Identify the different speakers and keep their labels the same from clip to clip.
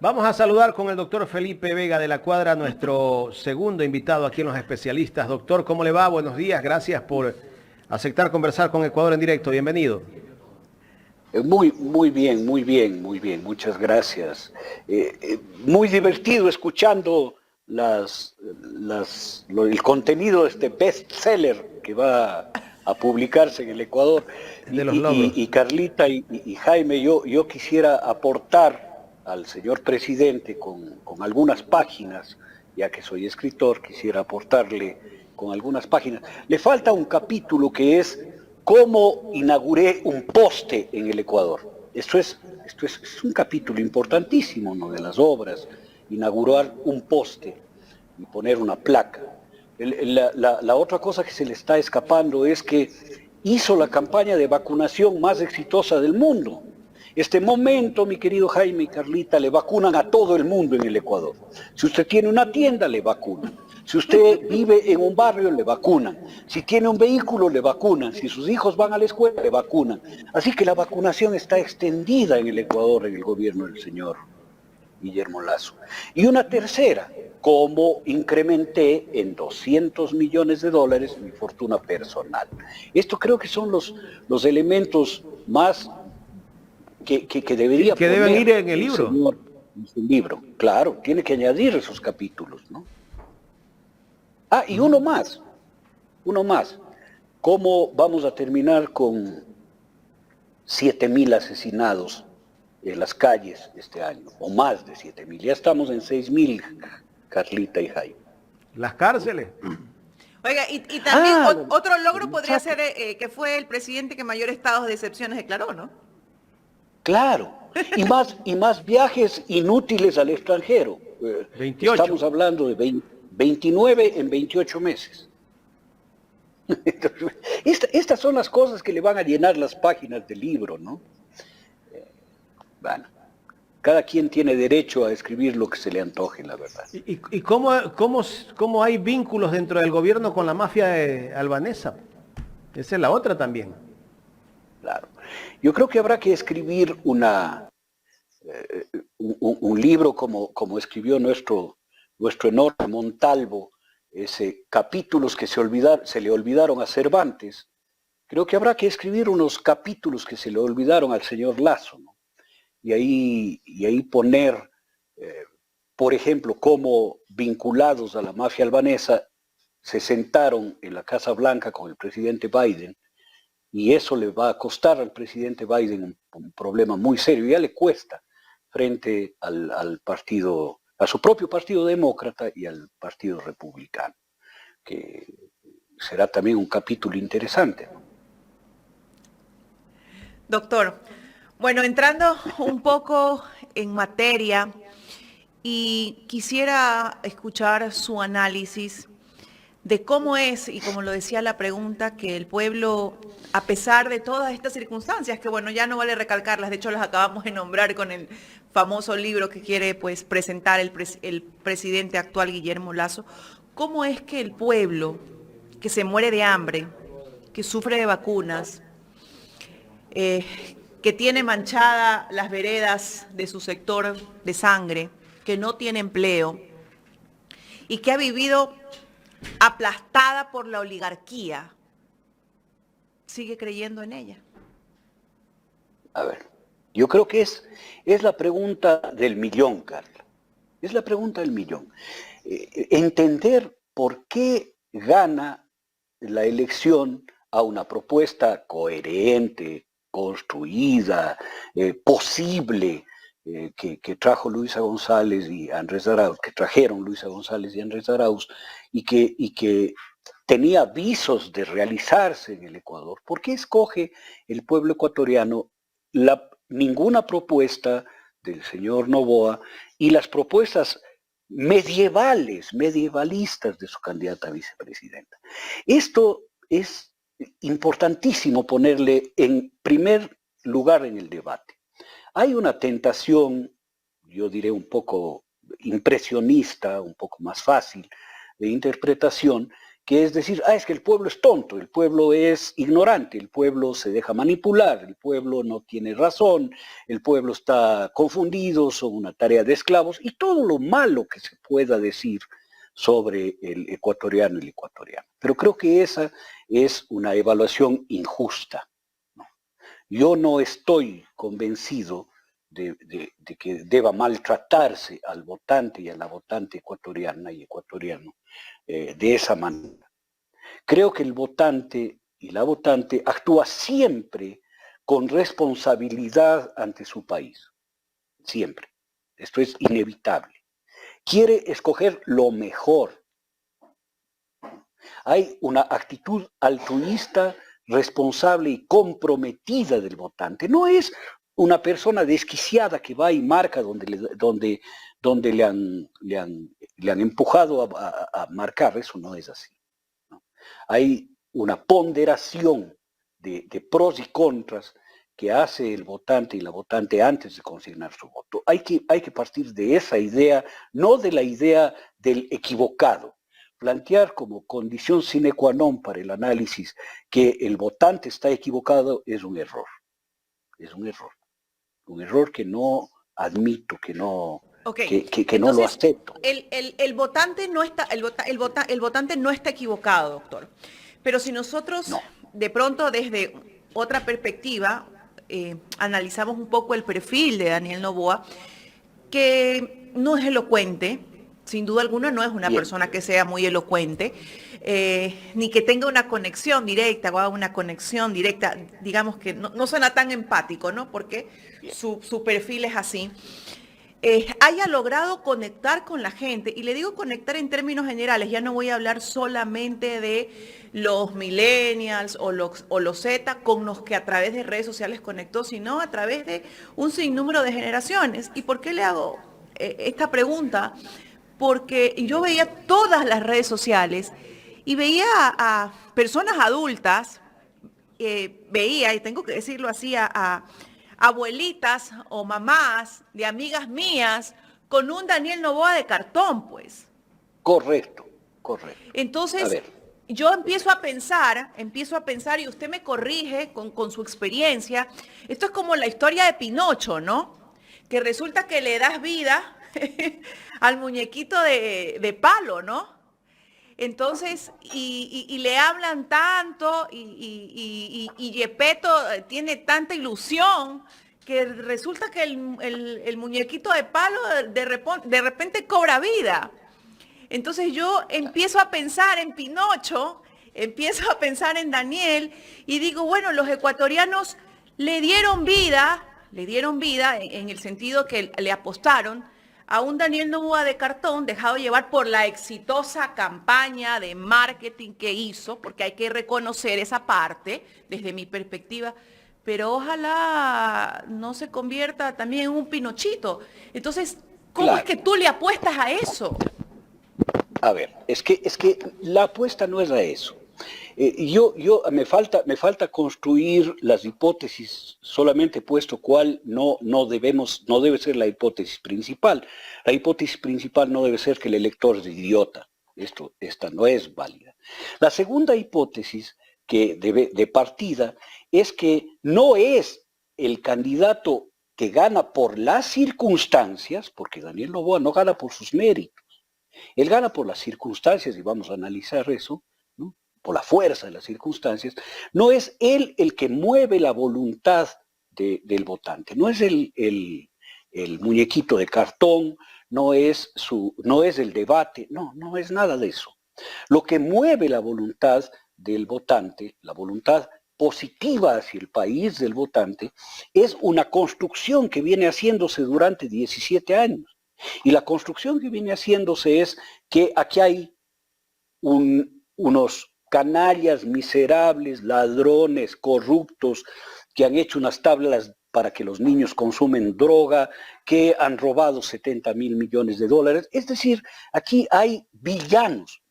Speaker 1: Vamos a saludar con el doctor Felipe Vega de la Cuadra, nuestro segundo invitado aquí en Los Especialistas. Doctor, ¿cómo le va? Buenos días, gracias por aceptar conversar con Ecuador en directo. Bienvenido.
Speaker 2: Muy bien, muy bien, muy bien. Muchas gracias. Muy divertido escuchando el contenido de este bestseller que va a publicarse en el Ecuador.
Speaker 1: De los logros.
Speaker 2: Y Carlita y Jaime, yo quisiera aportar al señor presidente con algunas páginas, ya que soy escritor, quisiera aportarle con algunas páginas. Le falta un capítulo que es cómo inauguré un poste en el Ecuador. Es un capítulo importantísimo, ¿no?, de las obras, inaugurar un poste y poner una placa. La otra cosa que se le está escapando es que hizo la campaña de vacunación más exitosa del mundo. Este momento, mi querido Jaime y Carlita, le vacunan a todo el mundo en el Ecuador. Si usted tiene una tienda, le vacunan. Si usted vive en un barrio, le vacunan. Si tiene un vehículo, le vacunan. Si sus hijos van a la escuela, le vacunan. Así que la vacunación está extendida en el Ecuador, en el gobierno del señor Guillermo Lasso. Y una tercera, cómo incrementé en $200 millones mi fortuna personal. Esto creo que son los elementos más que debería
Speaker 1: Que
Speaker 2: poner
Speaker 1: deben ir en el libro.
Speaker 2: señor en su libro. Claro, tiene que añadir esos capítulos, ¿no? Ah, y uno más. ¿Cómo vamos a terminar con 7.000 asesinados en las calles este año? O más de 7.000. Ya estamos en 6.000, Carlita y Jaime.
Speaker 1: Las cárceles.
Speaker 3: Oiga, y también otro logro podría ser que fue el presidente que mayor estado de excepciones declaró, ¿no?
Speaker 2: Claro, y más viajes inútiles al extranjero.
Speaker 1: 28.
Speaker 2: Estamos hablando de 29 en 28 meses. Estas son las cosas que le van a llenar las páginas del libro, ¿no? Bueno, cada quien tiene derecho a escribir lo que se le antoje, la verdad.
Speaker 1: ¿Y cómo hay vínculos dentro del gobierno con la mafia albanesa? Esa es la otra también.
Speaker 2: Claro. Yo creo que habrá que escribir un libro como escribió nuestro enorme Montalvo, capítulos que se le olvidaron a Cervantes. Creo que habrá que escribir unos capítulos que se le olvidaron al señor Lasso, ¿no? Y ahí poner, por ejemplo, cómo vinculados a la mafia albanesa se sentaron en la Casa Blanca con el presidente Biden, y eso le va a costar al presidente Biden un problema muy serio. Ya le cuesta frente al partido, a su propio partido demócrata y al partido republicano, que será también un capítulo interesante, ¿no?
Speaker 3: Doctor, bueno, entrando un poco en materia y quisiera escuchar su análisis de cómo es, y como lo decía la pregunta, que el pueblo, a pesar de todas estas circunstancias, que bueno, ya no vale recalcarlas, de hecho las acabamos de nombrar con el famoso libro que quiere pues presentar el presidente actual Guillermo Lasso, cómo es que el pueblo que se muere de hambre, que sufre de vacunas, que tiene manchada las veredas de su sector de sangre, que no tiene empleo y que ha vivido aplastada por la oligarquía, sigue creyendo en ella?
Speaker 2: A ver, yo creo que es la pregunta del millón, Carla. Es la pregunta del millón. Entender por qué gana la elección a una propuesta coherente, construida, posible, que trajo Luisa González y Andrés Arauz, que trajeron Luisa González y Andrés Arauz, y que tenía visos de realizarse en el Ecuador. ¿Por qué escoge el pueblo ecuatoriano ninguna propuesta del señor Noboa y las propuestas medievalistas de su candidata a vicepresidenta? Esto es importantísimo ponerle en primer lugar en el debate. Hay una tentación, yo diré un poco impresionista, un poco más fácil de interpretación, que es decir, es que el pueblo es tonto, el pueblo es ignorante, el pueblo se deja manipular, el pueblo no tiene razón, el pueblo está confundido, son una tarea de esclavos, y todo lo malo que se pueda decir sobre el ecuatoriano y el ecuatoriano. Pero creo que esa es una evaluación injusta, ¿no? Yo no estoy convencido de que deba maltratarse al votante y a la votante ecuatoriana y ecuatoriano de esa manera. Creo que el votante y la votante actúa siempre con responsabilidad ante su país, siempre. Esto es inevitable. Quiere escoger lo mejor. Hay una actitud altruista, responsable y comprometida del votante. No es una persona desquiciada que va y marca donde le han empujado a marcar. Eso no es así, ¿no? Hay una ponderación de pros y contras que hace el votante y la votante antes de consignar su voto. Hay que partir de esa idea, no de la idea del equivocado. Plantear como condición sine qua non para el análisis que el votante está equivocado es un error. Es un error. Un error que no admito, que no,
Speaker 3: Okay.
Speaker 2: que no lo acepto.
Speaker 3: El votante no está, el votante no está equivocado, doctor. Pero si nosotros de pronto desde otra perspectiva analizamos un poco el perfil de Daniel Noboa, que no es elocuente, sin duda alguna no es una persona que sea muy elocuente, ni que tenga una conexión directa o haga una conexión directa, digamos que no suena tan empático, ¿no? Porque su perfil es así. Haya logrado conectar con la gente, y le digo conectar en términos generales, ya no voy a hablar solamente de los millennials o los Z con los que a través de redes sociales conectó, sino a través de un sinnúmero de generaciones. ¿Y por qué le hago esta pregunta? Porque yo veía todas las redes sociales y veía a personas adultas, veía, y tengo que decirlo así, a abuelitas o mamás de amigas mías con un Daniel Noboa de cartón, pues.
Speaker 2: Correcto, correcto.
Speaker 3: Entonces, yo empiezo a pensar, y usted me corrige con su experiencia, esto es como la historia de Pinocho, ¿no? Que resulta que le das vida al muñequito de palo, ¿no? Entonces, y le hablan tanto, y Gepetto tiene tanta ilusión, que resulta que el muñequito de palo de repente cobra vida. Entonces yo empiezo a pensar en Pinocho, empiezo a pensar en Daniel, y digo, bueno, los ecuatorianos le dieron vida en el sentido que le apostaron a un Daniel Noboa de cartón, dejado llevar por la exitosa campaña de marketing que hizo, porque hay que reconocer esa parte desde mi perspectiva, pero ojalá no se convierta también en un Pinochito. Entonces, ¿cómo es que tú le apuestas a eso?
Speaker 2: A ver, es que la apuesta no es a eso. Me falta construir las hipótesis, solamente puesto cuál no debe ser la hipótesis principal. La hipótesis principal no debe ser que el elector es idiota. Esta no es válida. La segunda hipótesis de partida es que no es el candidato que gana por las circunstancias, porque Daniel Noboa no gana por sus méritos. Él gana por las circunstancias, y vamos a analizar eso, ¿no? Por la fuerza de las circunstancias. No es él el que mueve la voluntad del votante, no es el muñequito de cartón, no es el debate, no es nada de eso. Lo que mueve la voluntad del votante, la voluntad positiva hacia el país del votante, es una construcción que viene haciéndose durante 17 años. Y la construcción que viene haciéndose es que aquí hay unos canallas miserables, ladrones, corruptos, que han hecho unas tablas para que los niños consumen droga, que han robado 70 mil millones de dólares. Es decir, aquí hay villanos,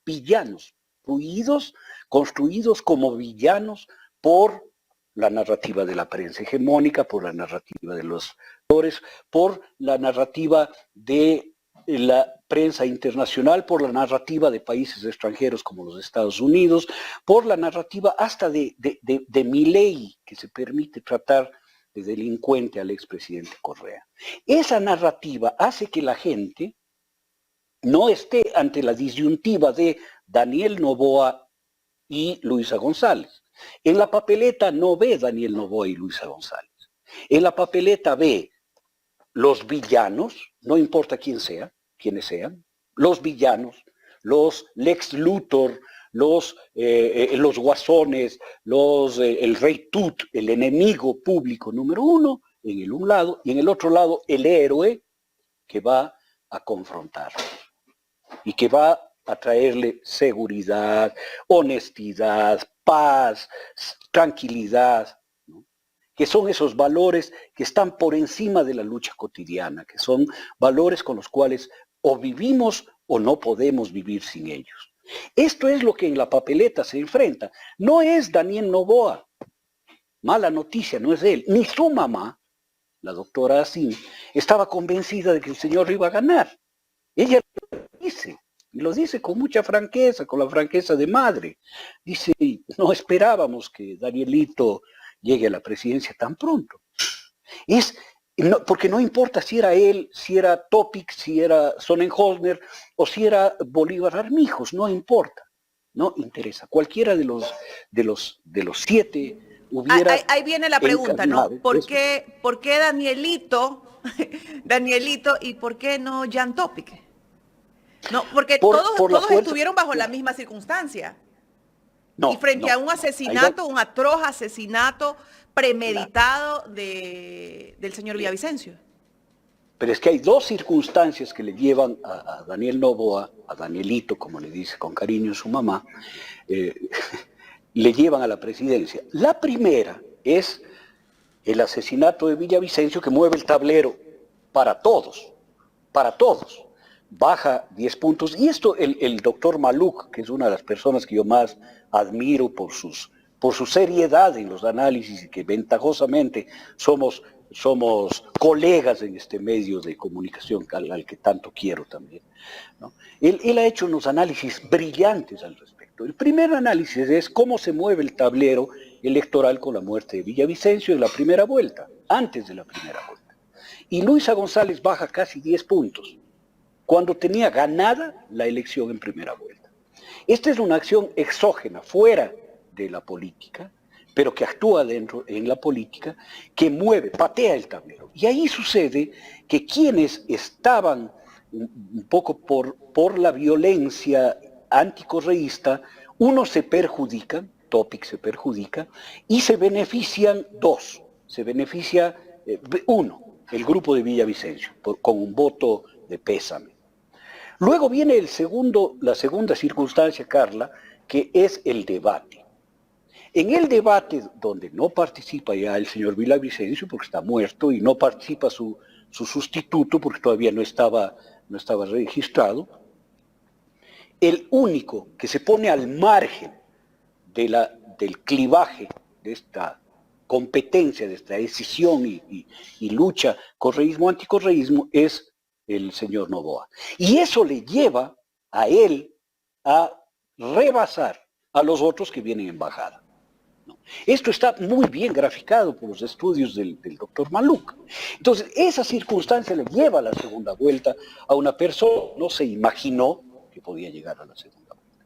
Speaker 2: construidos como villanos por la narrativa de la prensa hegemónica, por la narrativa de los autores, por la narrativa de la prensa internacional, por la narrativa de países extranjeros como los Estados Unidos, por la narrativa hasta de Milei, que se permite tratar de delincuente al expresidente Correa. Esa narrativa hace que la gente no esté ante la disyuntiva de Daniel Noboa y Luisa González. En la papeleta no ve Daniel Noboa y Luisa González. En la papeleta ve los villanos, no importa quiénes sean, los villanos, los Lex Luthor, los guasones, el Rey Tut, el enemigo público número uno, en el un lado, y en el otro lado el héroe que va a confrontar y que va a traerle seguridad, honestidad, paz, tranquilidad, ¿no? Que son esos valores que están por encima de la lucha cotidiana, que son valores con los cuales o vivimos o no podemos vivir sin ellos. Esto es lo que en la papeleta se enfrenta. No es Daniel Noboa, mala noticia, no es él, ni su mamá, la doctora Asín, estaba convencida de que el señor iba a ganar. Ella lo dice, y lo dice con mucha franqueza, con la franqueza de madre. Dice, no esperábamos que Danielito llegue a la presidencia tan pronto. Porque no importa si era él, si era Topic, si era Sonnenholzner o si era Bolívar Armijos, no importa, no interesa. Cualquiera de los 7 hubiera...
Speaker 3: Ahí viene la pregunta, ¿no? ¿Por qué Danielito y por qué no Jan Topic? No, porque todos estuvieron bajo la misma circunstancia. No, y frente a un asesinato, un atroz asesinato premeditado del señor Villavicencio.
Speaker 2: Pero es que hay dos circunstancias que le llevan a Daniel Noboa, a Danielito, como le dice con cariño su mamá, le llevan a la presidencia. La primera es el asesinato de Villavicencio, que mueve el tablero para todos, baja 10 puntos. Y esto el doctor Maluk, que es una de las personas que yo más admiro por su seriedad en los análisis, y que ventajosamente somos colegas en este medio de comunicación al que tanto quiero también, ¿no? Él ha hecho unos análisis brillantes al respecto. El primer análisis es cómo se mueve el tablero electoral con la muerte de Villavicencio en la primera vuelta, antes de la primera vuelta. Y Luisa González baja casi 10 puntos, cuando tenía ganada la elección en primera vuelta. Esta es una acción exógena, fuera de la política, pero que actúa dentro en la política, que mueve, patea el tablero. Y ahí sucede que quienes estaban un poco por la violencia anticorreísta, unos se perjudican, Topic se perjudica, y se benefician dos. Se beneficia uno, el grupo de Villavicencio, con un voto de pésame. Luego viene la segunda circunstancia, Carla, que es el debate. En el debate, donde no participa ya el señor Villavicencio porque está muerto, y no participa su sustituto porque todavía no estaba registrado, el único que se pone al margen del clivaje de esta competencia, de esta decisión y lucha correísmo-anticorreísmo es el señor Noboa. Y eso le lleva a él a rebasar a los otros que vienen en bajada. Esto está muy bien graficado por los estudios del doctor Maluk. Entonces, esa circunstancia le lleva a la segunda vuelta a una persona que no se imaginó que podía llegar a la segunda vuelta.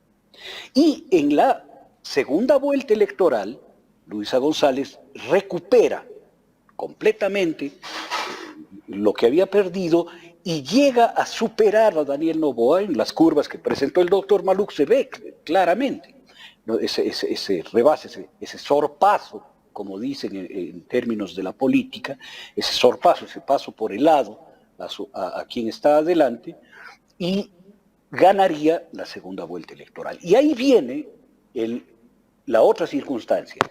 Speaker 2: Y en la segunda vuelta electoral, Luisa González recupera completamente lo que había perdido y llega a superar a Daniel Noboa. En las curvas que presentó el doctor Maluk se ve claramente, ¿no? Ese rebase, ese sorpaso, como dicen en términos de la política, ese sorpaso, ese paso por el lado a quien está adelante, y ganaría la segunda vuelta electoral. Y ahí viene la otra circunstancia,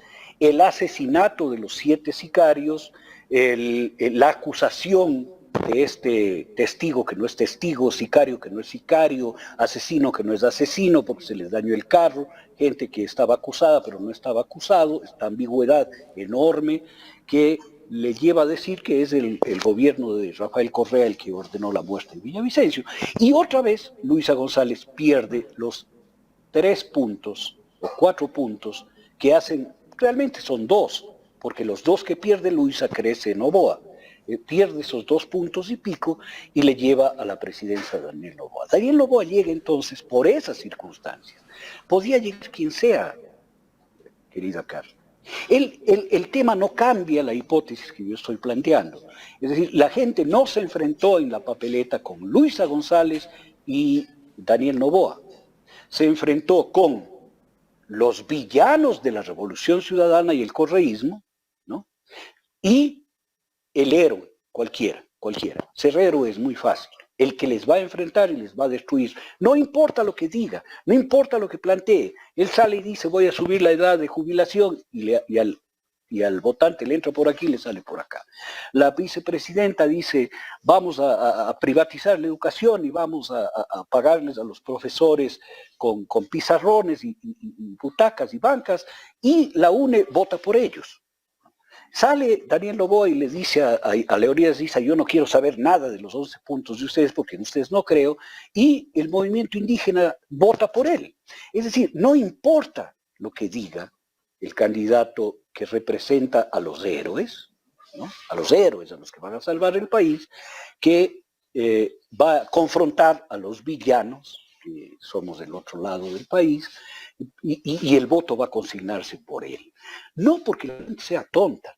Speaker 2: el asesinato de los 7 sicarios, la acusación de este testigo que no es testigo, sicario que no es sicario, asesino que no es asesino porque se les dañó el carro, gente que estaba acusada pero no estaba acusado, esta ambigüedad enorme que le lleva a decir que es el gobierno de Rafael Correa el que ordenó la muerte de Villavicencio. Y otra vez Luisa González pierde los 3 puntos o 4 puntos que hacen, realmente son 2, porque los 2 que pierde Luisa crece Noboa. Pierde esos 2 puntos y pico y le lleva a la presidencia de Daniel Noboa. Daniel Noboa llega entonces por esas circunstancias. Podía llegar quien sea, querida Carla. El tema no cambia la hipótesis que yo estoy planteando. Es decir, la gente no se enfrentó en la papeleta con Luisa González y Daniel Noboa. Se enfrentó con los villanos de la Revolución Ciudadana y el correísmo, ¿no? Y el héroe, cualquiera. Ser héroe es muy fácil. El que les va a enfrentar y les va a destruir. No importa lo que diga, no importa lo que plantee. Él sale y dice, voy a subir la edad de jubilación y al votante le entra por aquí y le sale por acá. La vicepresidenta dice, vamos a privatizar la educación y vamos a pagarles a los profesores con pizarrones y butacas y bancas, y la UNE vota por ellos. Sale Daniel Noboa y le dice a Leonidas Issa, yo no quiero saber nada de los 11 puntos de ustedes porque en ustedes no creo, y el movimiento indígena vota por él. Es decir, no importa lo que diga el candidato que representa a los héroes, ¿no? A los héroes, a los que van a salvar el país, que va a confrontar a los villanos, que somos del otro lado del país, y el voto va a consignarse por él. No porque la gente sea tonta,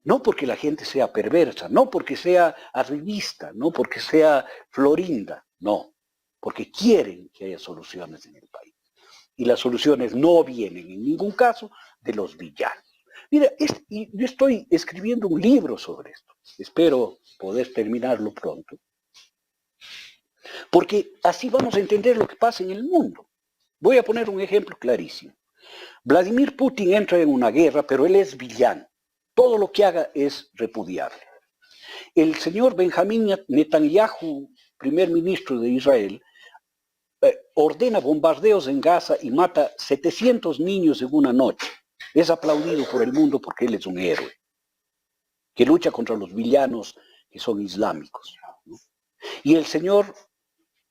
Speaker 2: no porque la gente sea perversa, no porque sea arribista, no porque sea florinda, no, porque quieren que haya soluciones en el país. Y las soluciones no vienen en ningún caso de los villanos. Mira, yo estoy escribiendo un libro sobre esto, espero poder terminarlo pronto, porque así vamos a entender lo que pasa en el mundo. Voy a poner un ejemplo clarísimo. Vladimir Putin entra en una guerra, pero él es villano. Todo lo que haga es repudiable. El señor Benjamín Netanyahu, primer ministro de Israel, ordena bombardeos en Gaza y mata 700 niños en una noche. Es aplaudido por el mundo porque él es un héroe, que lucha contra los villanos que son islámicos, ¿no? Y el señor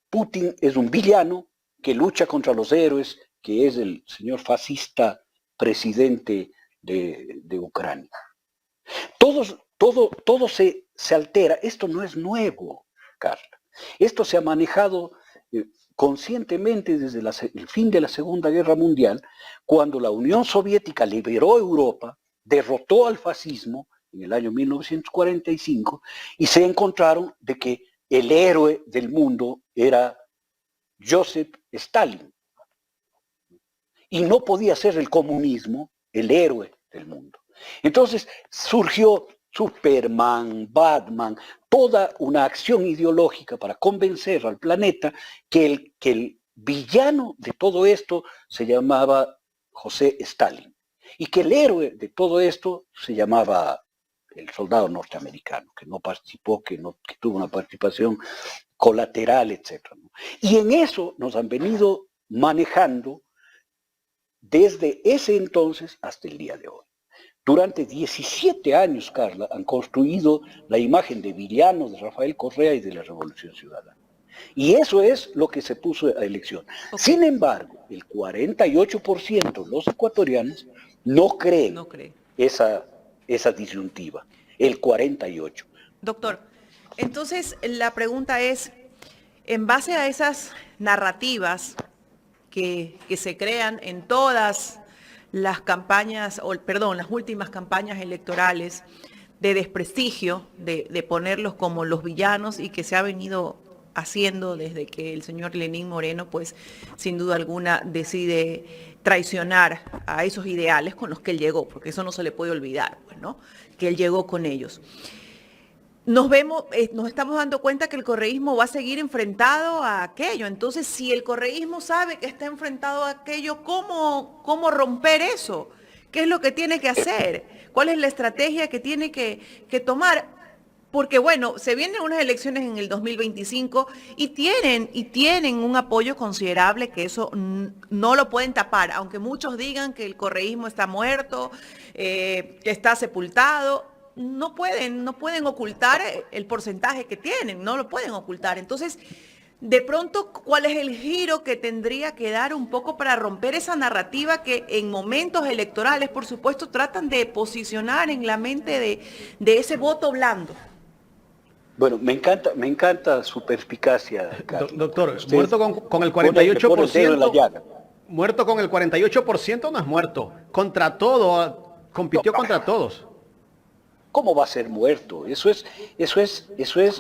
Speaker 2: Putin es un villano que lucha contra los héroes, que es el señor fascista presidente de Ucrania. Todo se altera. Esto no es nuevo, Carla. Esto se ha manejado conscientemente desde el fin de la Segunda Guerra Mundial, cuando la Unión Soviética liberó Europa, derrotó al fascismo en el año 1945, y se encontraron de que el héroe del mundo era Joseph Stalin. Y no podía ser el comunismo el héroe del mundo. Entonces surgió Superman, Batman, toda una acción ideológica para convencer al planeta que el villano de todo esto se llamaba José Stalin y que el héroe de todo esto se llamaba el soldado norteamericano, que no participó, que tuvo una participación colateral, etc., ¿no? Y en eso nos han venido manejando desde ese entonces hasta el día de hoy. Durante 17 años, Carla, han construido la imagen de villano de Rafael Correa y de la Revolución Ciudadana. Y eso es lo que se puso a elección. Okay. Sin embargo, el 48% de los ecuatorianos no creen esa disyuntiva. El 48%.
Speaker 3: Doctor, entonces la pregunta es, en base a esas narrativas que se crean en todas las campañas, las últimas campañas electorales de desprestigio, de ponerlos como los villanos y que se ha venido haciendo desde que el señor Lenín Moreno, pues sin duda alguna decide traicionar a esos ideales con los que él llegó, porque eso no se le puede olvidar, pues, ¿no? Que él llegó con ellos. Nos estamos dando cuenta que el correísmo va a seguir enfrentado a aquello. Entonces, si el correísmo sabe que está enfrentado a aquello, ¿cómo romper eso? ¿Qué es lo que tiene que hacer? ¿Cuál es la estrategia que tiene que tomar? Porque, bueno, se vienen unas elecciones en el 2025 y tienen un apoyo considerable que eso no lo pueden tapar, aunque muchos digan que el correísmo está muerto, que está sepultado. no pueden ocultar el porcentaje que tienen, no lo pueden ocultar. Entonces, de pronto, ¿cuál es el giro que tendría que dar un poco para romper esa narrativa que en momentos electorales, por supuesto, tratan de posicionar en la mente de ese voto blando?
Speaker 2: Bueno, me encanta su perspicacia, Carlos.
Speaker 1: Doctor,
Speaker 2: Usted
Speaker 1: muerto con el
Speaker 2: pone el dedo en la
Speaker 1: 48%,
Speaker 2: llaga.
Speaker 1: muerto con el 48% no es muerto. Contra todo, compitió contra todos.
Speaker 2: ¿Cómo va a ser muerto? Eso es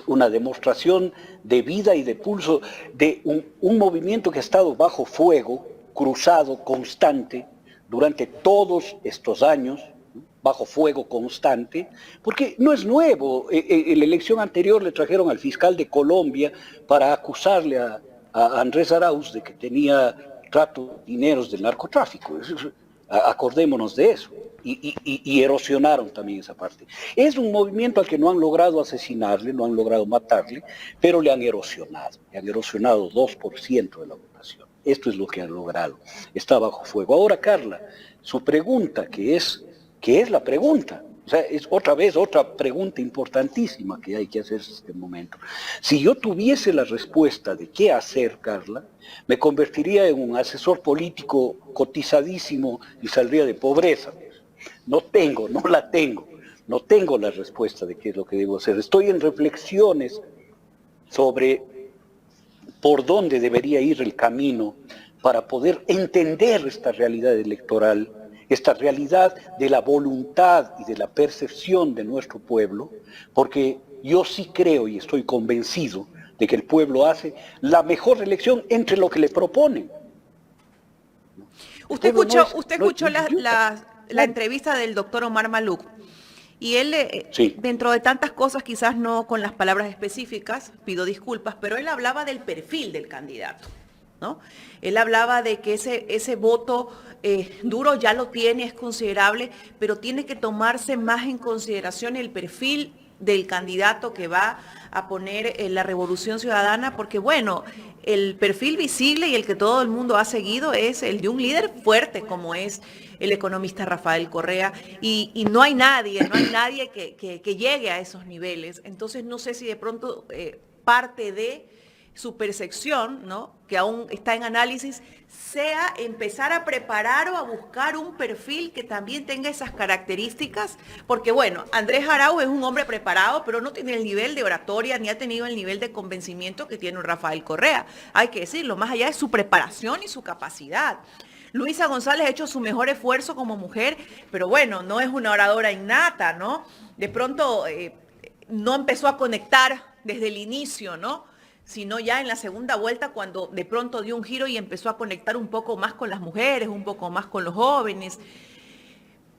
Speaker 2: una demostración de vida y de pulso de un movimiento que ha estado bajo fuego, cruzado, constante, durante todos estos años, bajo fuego constante, porque no es nuevo. En la elección anterior le trajeron al fiscal de Colombia para acusarle a Andrés Arauz de que tenía trato, dineros del narcotráfico. Acordémonos de eso. Y erosionaron también esa parte. Es un movimiento al que no han logrado asesinarle, no han logrado matarle, pero le han erosionado 2% de la votación. Esto es lo que han logrado. Está bajo fuego. Ahora, Carla, su pregunta, que es la pregunta, o sea, es otra vez otra pregunta importantísima que hay que hacer en este momento. Si yo tuviese la respuesta de qué hacer, Carla, me convertiría en un asesor político cotizadísimo y saldría de pobreza. No tengo la respuesta de qué es lo que debo hacer. Estoy en reflexiones sobre por dónde debería ir el camino para poder entender esta realidad electoral, esta realidad de la voluntad y de la percepción de nuestro pueblo, porque yo sí creo y estoy convencido de que el pueblo hace la mejor elección entre lo que le proponen.
Speaker 3: Usted escuchó la entrevista del doctor Omar Maluk y él,
Speaker 2: Sí.
Speaker 3: dentro de tantas cosas, quizás no con las palabras específicas, pido disculpas, pero él hablaba del perfil del candidato, ¿no? Él hablaba de que ese voto duro ya lo tiene, es considerable, pero tiene que tomarse más en consideración el perfil del candidato que va a poner la Revolución Ciudadana, porque bueno, el perfil visible y el que todo el mundo ha seguido es el de un líder fuerte como es el economista Rafael Correa, y no hay nadie que llegue a esos niveles. Entonces no sé si de pronto parte de su percepción, ¿no?, que aún está en análisis, sea empezar a preparar o a buscar un perfil que también tenga esas características, porque bueno, Andrés Arauz es un hombre preparado, pero no tiene el nivel de oratoria ni ha tenido el nivel de convencimiento que tiene un Rafael Correa, hay que decirlo, más allá de su preparación y su capacidad. Luisa González ha hecho su mejor esfuerzo como mujer, pero bueno, no es una oradora innata, ¿no? De pronto no empezó a conectar desde el inicio, ¿no?, sino ya en la segunda vuelta cuando de pronto dio un giro y empezó a conectar un poco más con las mujeres, un poco más con los jóvenes.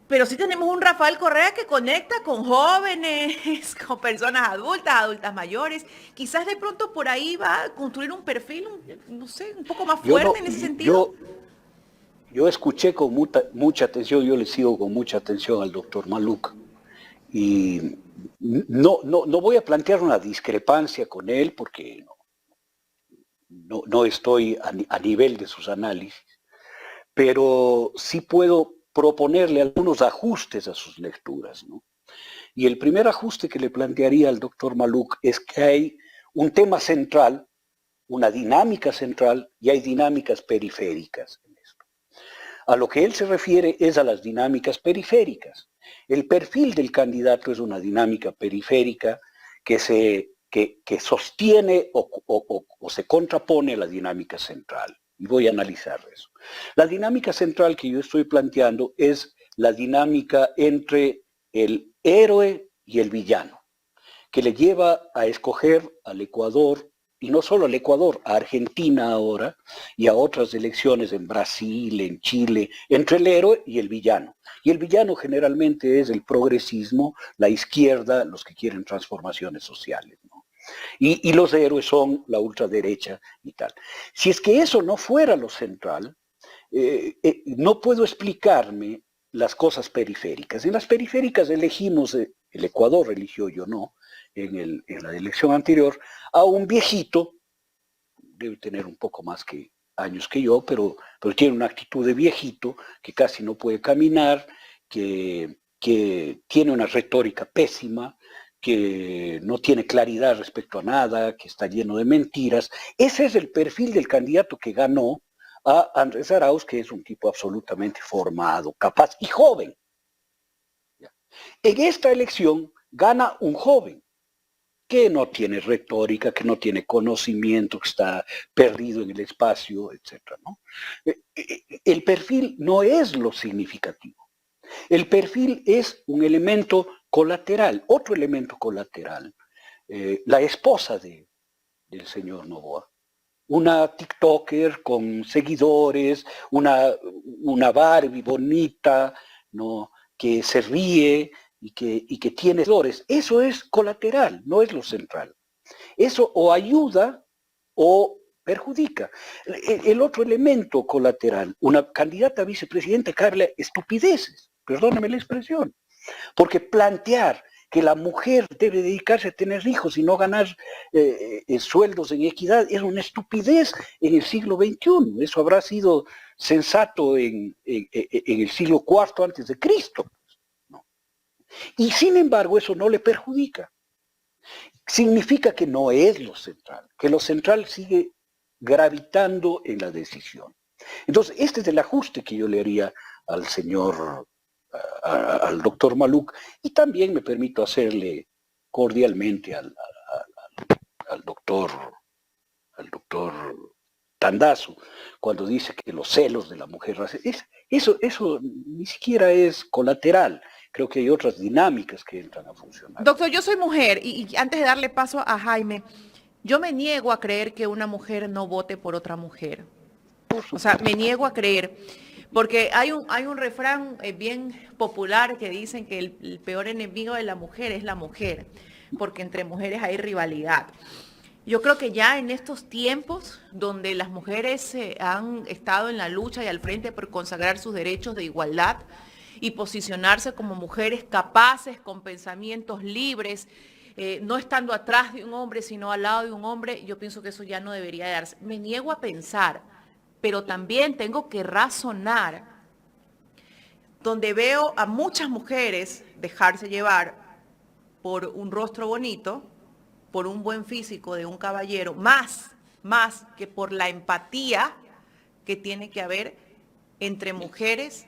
Speaker 3: Pero sí tenemos un Rafael Correa que conecta con jóvenes, con personas adultas, adultas mayores. Quizás de pronto por ahí va a construir un perfil, no sé, un poco más fuerte en ese sentido.
Speaker 2: Yo escuché con mucha atención, yo le sigo con mucha atención al doctor Maluk. Y no voy a plantear una discrepancia con él porque no estoy a nivel de sus análisis, pero sí puedo proponerle algunos ajustes a sus lecturas, ¿no? Y el primer ajuste que le plantearía al doctor Maluk es que hay un tema central, una dinámica central, y hay dinámicas periféricas en esto. A lo que él se refiere es a las dinámicas periféricas. El perfil del candidato es una dinámica periférica que sostiene o se contrapone a la dinámica central. Y voy a analizar eso. La dinámica central que yo estoy planteando es la dinámica entre el héroe y el villano, que le lleva a escoger al Ecuador, y no solo al Ecuador, a Argentina ahora, y a otras elecciones en Brasil, en Chile, entre el héroe y el villano. Y el villano generalmente es el progresismo, la izquierda, los que quieren transformaciones sociales, ¿no? Y los héroes son la ultraderecha y tal. Si es que eso no fuera lo central, no puedo explicarme las cosas periféricas. En las periféricas elegimos, el Ecuador eligió, yo no, en la elección anterior, a un viejito, debe tener un poco más que años que yo, pero tiene una actitud de viejito, que casi no puede caminar, que que tiene una retórica pésima, que no tiene claridad respecto a nada, que está lleno de mentiras. Ese es el perfil del candidato que ganó a Andrés Arauz, que es un tipo absolutamente formado, capaz y joven. En esta elección gana un joven que no tiene retórica, que no tiene conocimiento, que está perdido en el espacio, etc., ¿no? El perfil no es lo significativo. El perfil es un elemento colateral, otro elemento colateral. La esposa del señor Noboa, una TikToker con seguidores, una Barbie bonita, ¿no?, que se ríe y que tiene seguidores. Eso es colateral, no es lo central. Eso o ayuda o perjudica. El otro elemento colateral, una candidata a vicepresidenta que habla estupideces, perdóname la expresión, porque plantear que la mujer debe dedicarse a tener hijos y no ganar sueldos en equidad es una estupidez en el siglo XXI. Eso habrá sido sensato en el siglo IV antes de Cristo, ¿no? Y sin embargo eso no le perjudica. Significa que no es lo central, que lo central sigue gravitando en la decisión. Entonces, este es el ajuste que yo le haría al señor, al doctor Maluk, y también me permito hacerle cordialmente al doctor Tandazo, cuando dice que los celos de la mujer, eso ni siquiera es colateral. Creo que hay otras dinámicas que entran a funcionar.
Speaker 3: Doctor, yo soy mujer y antes de darle paso a Jaime, yo me niego a creer que una mujer no vote por otra mujer. O sea, me niego a creer, porque hay un refrán bien popular que dicen que el peor enemigo de la mujer es la mujer, porque entre mujeres hay rivalidad. Yo creo que ya en estos tiempos donde las mujeres han estado en la lucha y al frente por consagrar sus derechos de igualdad y posicionarse como mujeres capaces, con pensamientos libres, no estando atrás de un hombre, sino al lado de un hombre, yo pienso que eso ya no debería darse. Me niego a pensar, pero también tengo que razonar, donde veo a muchas mujeres dejarse llevar por un rostro bonito, por un buen físico de un caballero, más que por la empatía que tiene que haber entre mujeres,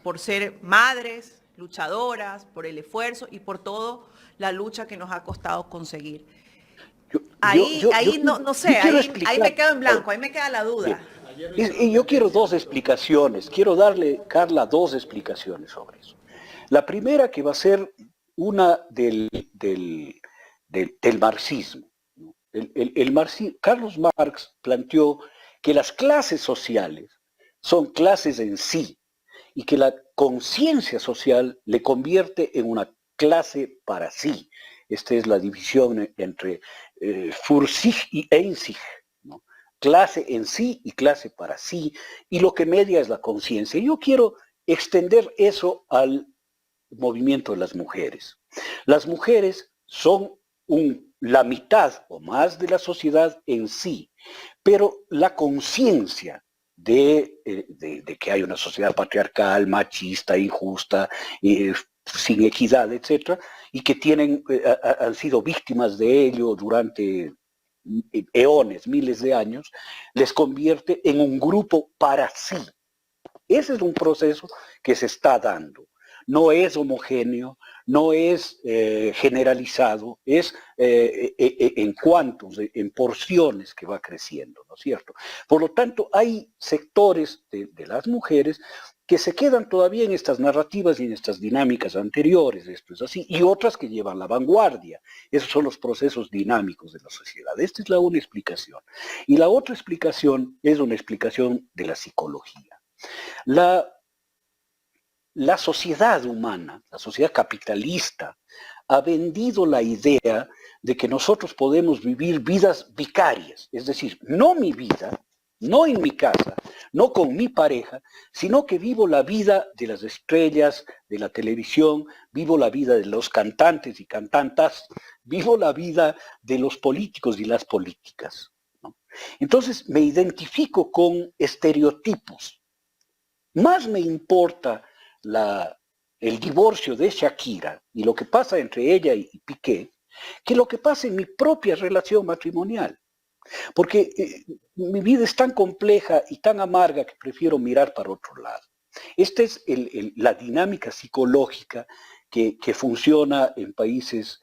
Speaker 3: por ser madres, luchadoras, por el esfuerzo y por toda la lucha que nos ha costado conseguir. No sé, ahí me quedo en blanco, ahí me queda la duda.
Speaker 2: Y yo quiero dos explicaciones, quiero darle, Carla, dos explicaciones sobre eso. La primera, que va a ser una del marxismo. Carlos Marx planteó que las clases sociales son clases en sí y que la conciencia social le convierte en una clase para sí. Esta es la división entre für sich y ein sich, ¿no? Clase en sí y clase para sí, y lo que media es la conciencia. Yo quiero extender eso al movimiento de las mujeres. Las mujeres son la mitad o más de la sociedad en sí, pero la conciencia de que hay una sociedad patriarcal, machista, injusta, sin equidad, etc., y que han sido víctimas de ello durante eones, miles de años, les convierte en un grupo para sí. Ese es un proceso que se está dando. No es homogéneo, no es generalizado, es en cuantos, en porciones que va creciendo, ¿no es cierto? Por lo tanto, hay sectores de las mujeres que se quedan todavía en estas narrativas y en estas dinámicas anteriores, esto es así, y otras que llevan la vanguardia. Esos son los procesos dinámicos de la sociedad. Esta es la una explicación. Y la otra explicación es una explicación de la psicología. La sociedad humana, la sociedad capitalista, ha vendido la idea de que nosotros podemos vivir vidas vicarias, es decir, no mi vida, no en mi casa, no con mi pareja, sino que vivo la vida de las estrellas de la televisión, vivo la vida de los cantantes y cantantas, vivo la vida de los políticos y las políticas, ¿no? Entonces me identifico con estereotipos. Más me importa la el divorcio de Shakira y lo que pasa entre ella y Piqué, que lo que pasa en mi propia relación matrimonial. Porque mi vida es tan compleja y tan amarga que prefiero mirar para otro lado. Esta es la dinámica psicológica que funciona en países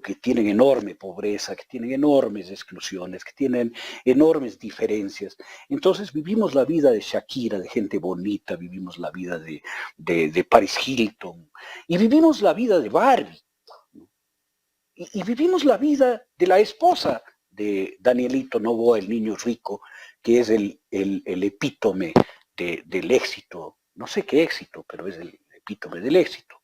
Speaker 2: que tienen enorme pobreza, que tienen enormes exclusiones, que tienen enormes diferencias. Entonces vivimos la vida de Shakira, de gente bonita, vivimos la vida de Paris Hilton, y vivimos la vida de Barbie, y vivimos la vida de la esposa de Danielito Noboa, el niño rico, que es el epítome del éxito. No sé qué éxito, pero es el epítome del éxito,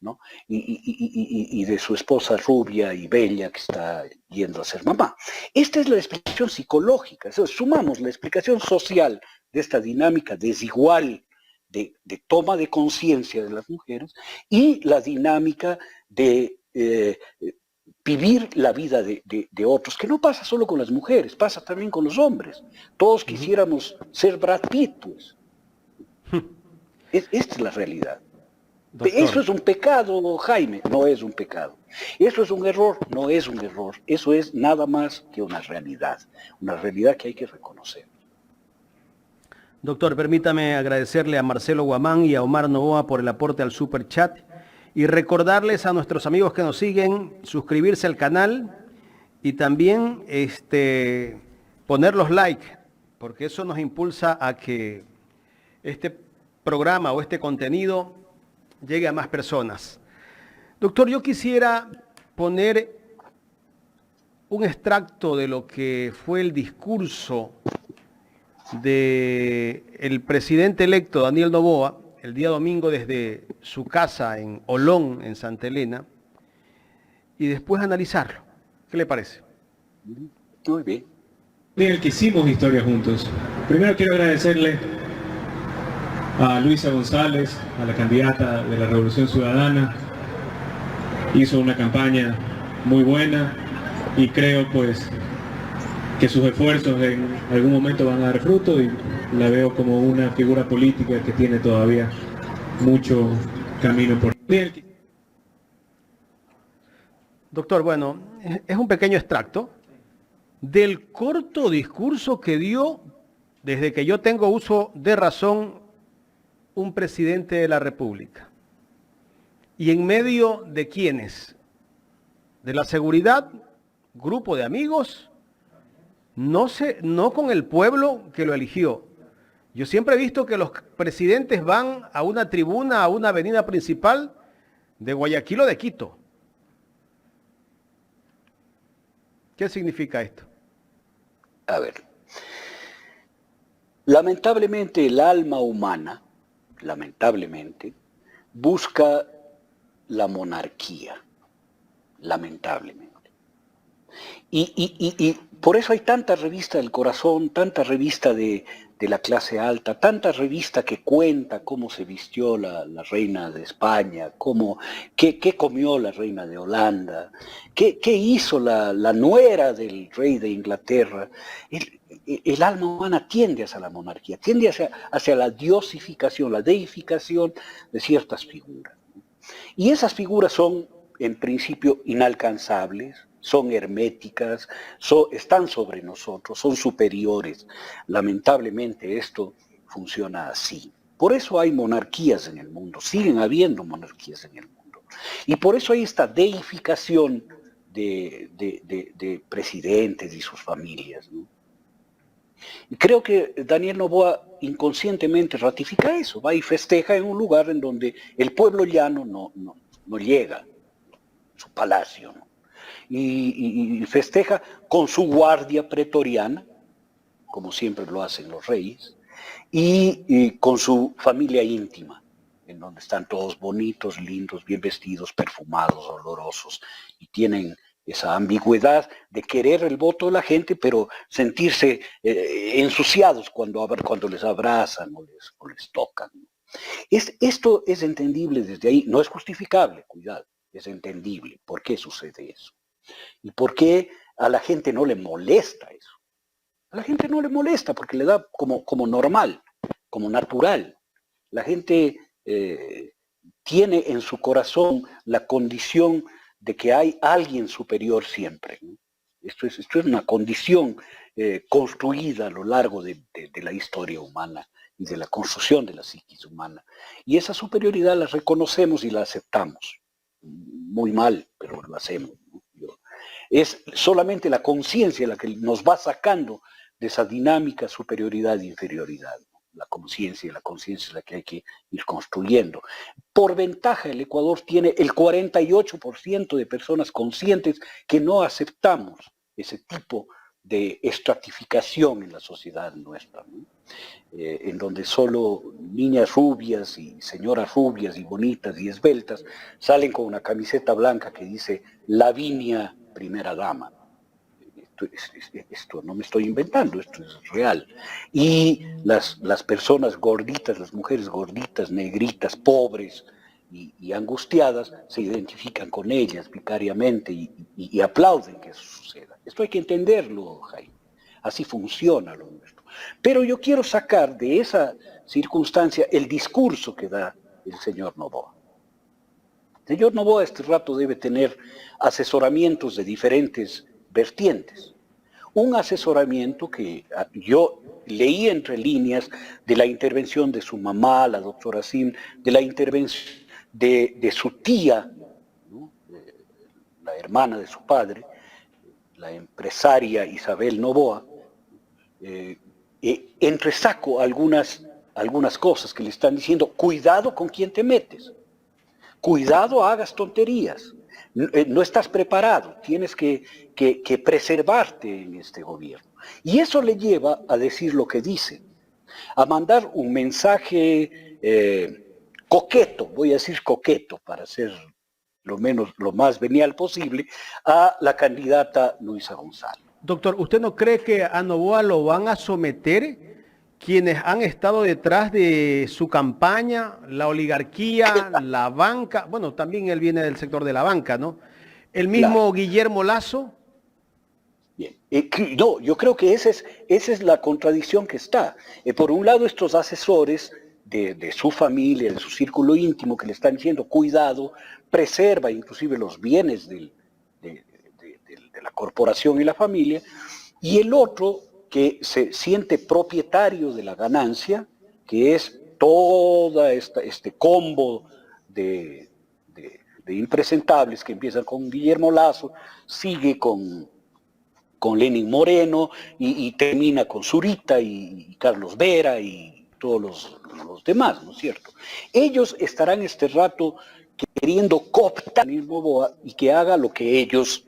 Speaker 2: ¿no? Y de su esposa rubia y bella que está yendo a ser mamá. Esta es la explicación psicológica. Entonces, sumamos la explicación social de esta dinámica desigual de toma de conciencia de las mujeres y la dinámica de vivir la vida de otros, que no pasa solo con las mujeres, pasa también con los hombres. Todos quisiéramos ser Brad Pitt, pues. Esta es la realidad. Doctor. ¿Eso es un pecado, Jaime? No es un pecado. ¿Eso es un error? No es un error. Eso es nada más que una realidad que hay que reconocer.
Speaker 1: Doctor, permítame agradecerle a Marcelo Guamán y a Omar Novoa por el aporte al Super Chat y recordarles a nuestros amigos que nos siguen suscribirse al canal y también poner los likes, porque eso nos impulsa a que este programa o este contenido llegue a más personas. Doctor, yo quisiera poner un extracto de lo que fue el discurso del presidente electo Daniel Noboa el día domingo desde su casa en Olón, en Santa Elena, y después analizarlo. ¿Qué le parece?
Speaker 2: Muy bien.
Speaker 4: En el que hicimos historia juntos. Primero quiero agradecerle a Luisa González, a la candidata de la Revolución Ciudadana. Hizo una campaña muy buena y creo pues que sus esfuerzos en algún momento van a dar fruto y la veo como una figura política que tiene todavía mucho camino por delante.
Speaker 1: Doctor, bueno, es un pequeño extracto del corto discurso que dio desde que yo tengo uso de razón un presidente de la República. ¿Y en medio de quiénes? De la seguridad, grupo de amigos, no con el pueblo que lo eligió. Yo siempre he visto que los presidentes van a una tribuna, a una avenida principal de Guayaquil o de Quito. ¿Qué significa esto?
Speaker 2: A ver, lamentablemente el alma humana, lamentablemente, busca la monarquía, lamentablemente. Y por eso hay tanta revista del corazón, tanta revista de la clase alta, tanta revista que cuenta cómo se vistió la reina de España, qué comió la reina de Holanda, qué hizo la nuera del rey de Inglaterra. El alma humana tiende hacia la monarquía, tiende hacia la diosificación, la deificación de ciertas figuras. Y esas figuras son, en principio, inalcanzables, son herméticas, están sobre nosotros, son superiores. Lamentablemente esto funciona así. Por eso hay monarquías en el mundo, siguen habiendo monarquías en el mundo. Y por eso hay esta deificación de presidentes y sus familias, ¿no? Y creo que Daniel Noboa inconscientemente ratifica eso, va y festeja en un lugar en donde el pueblo llano no llega, su palacio, ¿no? Y festeja con su guardia pretoriana, como siempre lo hacen los reyes, y con su familia íntima, en donde están todos bonitos, lindos, bien vestidos, perfumados, olorosos, y tienen esa ambigüedad de querer el voto de la gente, pero sentirse ensuciados cuando les abrazan o les tocan. Esto es entendible desde ahí, no es justificable, cuidado, es entendible. ¿Por qué sucede eso? ¿Y por qué a la gente no le molesta eso? A la gente no le molesta porque le da como normal, como natural. La gente tiene en su corazón la condición de que hay alguien superior siempre, ¿no? Esto es una condición construida a lo largo de la historia humana y de la construcción de la psiquis humana. Y esa superioridad la reconocemos y la aceptamos. Muy mal, pero lo hacemos, ¿no? Es solamente la conciencia la que nos va sacando de esa dinámica superioridad e inferioridad, ¿no? La conciencia es la que hay que ir construyendo. Por ventaja, el Ecuador tiene el 48% de personas conscientes que no aceptamos ese tipo de estratificación en la sociedad nuestra, ¿no? En donde solo niñas rubias y señoras rubias y bonitas y esbeltas salen con una camiseta blanca que dice Lavinia primera dama. Esto no me estoy inventando, esto es real. Y las personas gorditas, las mujeres gorditas, negritas, pobres y angustiadas, se identifican con ellas vicariamente y aplauden que eso suceda. Esto hay que entenderlo, Jaime. Así funciona lo nuestro. Pero yo quiero sacar de esa circunstancia el discurso que da el señor Noboa. El señor Noboa este rato debe tener asesoramientos de diferentes vertientes. Un asesoramiento que yo leí entre líneas de la intervención de su mamá, la doctora Sim, de la intervención de su tía, ¿no? La hermana de su padre, la empresaria Isabel Noboa, entresaco algunas cosas que le están diciendo: cuidado con quién te metes, cuidado hagas tonterías, no estás preparado, tienes que preservarte en este gobierno. Y eso le lleva a decir lo que dice, a mandar un mensaje coqueto, voy a decir coqueto para ser lo más venial posible, a la candidata Luisa González.
Speaker 1: Doctor, ¿usted no cree que a Noboa lo van a someter quienes han estado detrás de su campaña, la oligarquía, la banca? Bueno, también él viene del sector de la banca, ¿no? El mismo claro. Guillermo Lasso.
Speaker 2: Bien. No, yo creo que esa es la contradicción que está. Por un lado, estos asesores de su familia, de su círculo íntimo, que le están diciendo: cuidado, preserva inclusive los bienes de la corporación y la familia, y el otro que se siente propietario de la ganancia, que es toda este combo de impresentables que empiezan con Guillermo Lasso, sigue con Lenín Moreno y termina con Zurita y Carlos Vera y todos los demás, ¿no es cierto? Ellos estarán este rato queriendo cooptar a Noboa y que haga lo que ellos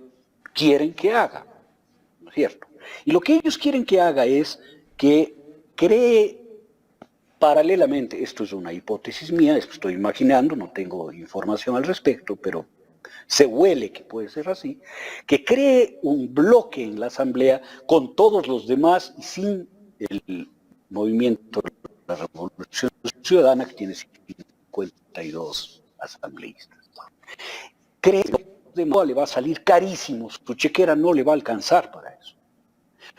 Speaker 2: quieren que haga, ¿no es cierto? Y lo que ellos quieren que haga es que cree paralelamente, esto es una hipótesis mía, esto estoy imaginando, no tengo información al respecto, pero se huele que puede ser así, que cree un bloque en la Asamblea con todos los demás y sin el movimiento de la Revolución Ciudadana, que tiene 52 asambleístas. Cree que Noboa le va a salir carísimo, su chequera no le va a alcanzar para eso.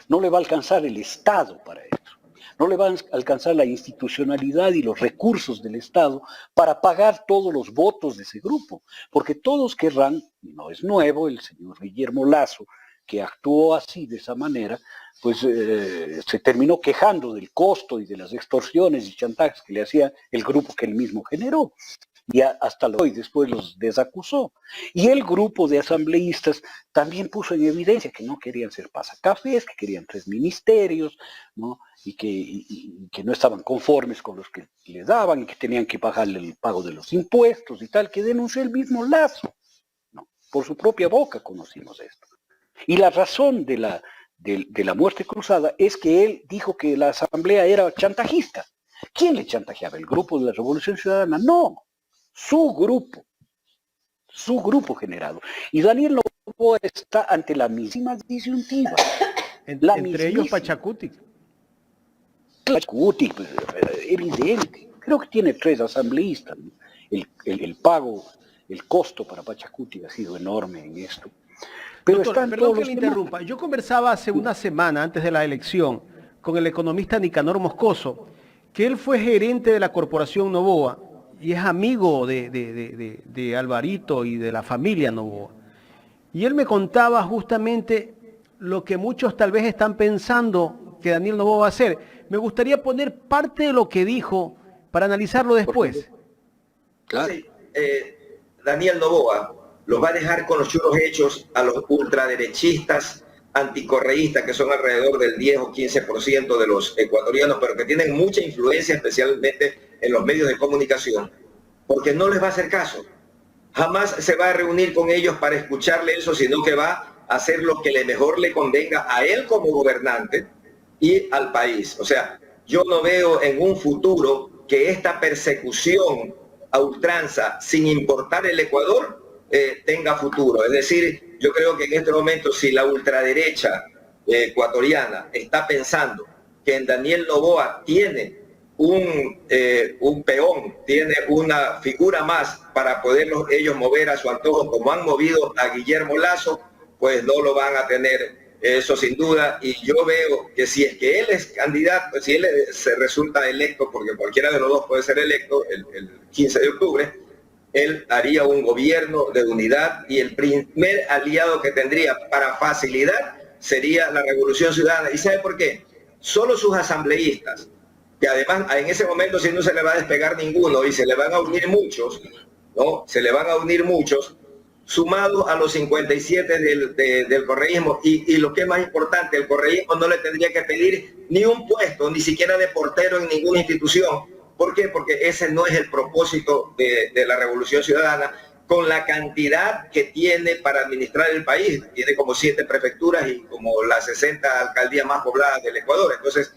Speaker 2: No le va a alcanzar el Estado para eso. No le va a alcanzar la institucionalidad y los recursos del Estado para pagar todos los votos de ese grupo. Porque todos querrán, y no es nuevo, el señor Guillermo Lasso, que actuó así, de esa manera, pues se terminó quejando del costo y de las extorsiones y chantajes que le hacía el grupo que él mismo generó. Y hasta hoy después los desacusó. Y el grupo de asambleístas también puso en evidencia que no querían ser pasacafés, que querían 3 ministerios, ¿no? y que no estaban conformes con los que les daban y que tenían que pagarle el pago de los impuestos y tal, que denunció el mismo Lasso, ¿no? Por su propia boca conocimos esto. Y la razón de la muerte cruzada es que él dijo que la asamblea era chantajista. ¿Quién le chantajeaba? ¿El grupo de la Revolución Ciudadana? No. Su grupo generado. Y Daniel Noboa está ante la misma disyuntiva.
Speaker 1: Entre ellos Pachacuti.
Speaker 2: Pachacuti, pues, evidente. Creo que tiene 3 asambleístas, ¿no? El pago, el costo para Pachacuti ha sido enorme en esto. Pero
Speaker 1: Doctor, perdón que le interrumpa. Yo conversaba hace una semana, antes de la elección, con el economista Nicanor Moscoso, que él fue gerente de la Corporación Noboa, y es amigo de Alvarito y de la familia Noboa. Y él me contaba justamente lo que muchos tal vez están pensando que Daniel Noboa va a hacer. Me gustaría poner parte de lo que dijo para analizarlo después.
Speaker 5: Claro. Sí, Daniel Noboa los va a dejar con los churros hechos a los ultraderechistas anticorreístas, que son alrededor del 10 o 15% de los ecuatorianos, pero que tienen mucha influencia, especialmente en los medios de comunicación, porque no les va a hacer caso. Jamás se va a reunir con ellos para escucharle eso, sino que va a hacer lo que mejor le convenga a él como gobernante y al país. O sea, yo no veo en un futuro que esta persecución a ultranza, sin importar el Ecuador, tenga futuro. Es decir, yo creo que en este momento, si la ultraderecha ecuatoriana está pensando que en Daniel Noboa tiene un peón, tiene una figura más para poderlos ellos mover a su antojo, como han movido a Guillermo Lasso, pues no lo van a tener, eso sin duda. Y yo veo que si es que él es candidato, si él se resulta electo, porque cualquiera de los dos puede ser electo el 15 de octubre, él haría un gobierno de unidad, y el primer aliado que tendría para facilidad sería la Revolución Ciudadana. ¿Y sabe por qué? Solo sus asambleístas, que además en ese momento si no se le va a despegar ninguno y se le van a unir muchos, ¿no? Se le van a unir muchos, sumados a los 57 del correísmo, y lo que es más importante, el correísmo no le tendría que pedir ni un puesto, ni siquiera de portero en ninguna institución. ¿Por qué? Porque ese no es el propósito de la Revolución Ciudadana, con la cantidad que tiene para administrar el país. Tiene como 7 prefecturas y como las 60 alcaldías más pobladas del Ecuador. Entonces,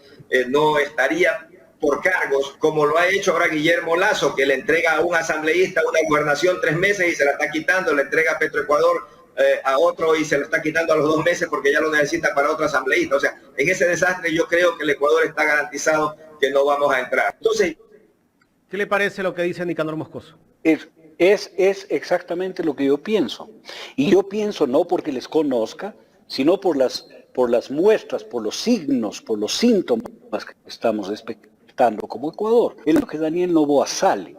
Speaker 5: no estaría por cargos, como lo ha hecho ahora Guillermo Lasso, que le entrega a un asambleísta una gobernación 3 meses y se la está quitando, le entrega a Petroecuador a otro y se lo está quitando a los 2 meses porque ya lo necesita para otro asambleísta. O sea, en ese desastre yo creo que el Ecuador está garantizado que no vamos a entrar. Entonces,
Speaker 1: ¿qué le parece lo que dice Nicanor Moscoso?
Speaker 2: Es exactamente lo que yo pienso. Y yo pienso no porque les conozca, sino por las muestras, por los signos, por los síntomas que estamos expectando como Ecuador. Es lo que Daniel Noboa sale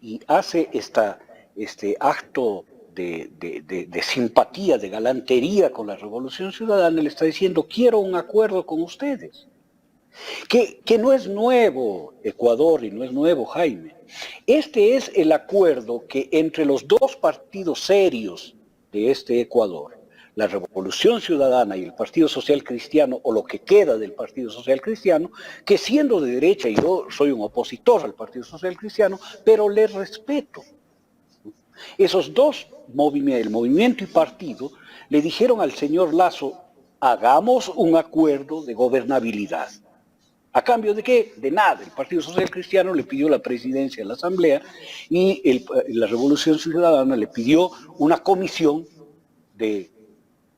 Speaker 2: y hace este acto de simpatía, de galantería con la Revolución Ciudadana. Le está diciendo, quiero un acuerdo con ustedes. Que no es nuevo Ecuador y no es nuevo Jaime. Este es el acuerdo que entre los dos partidos serios de este Ecuador, la Revolución Ciudadana y el Partido Social Cristiano, o lo que queda del Partido Social Cristiano, que siendo de derecha, y yo soy un opositor al Partido Social Cristiano, pero le respeto. Esos dos movimientos, el movimiento y partido, le dijeron al señor Lasso, hagamos un acuerdo de gobernabilidad. ¿A cambio de qué? De nada. El Partido Social Cristiano le pidió la presidencia de la Asamblea y la Revolución Ciudadana le pidió una comisión de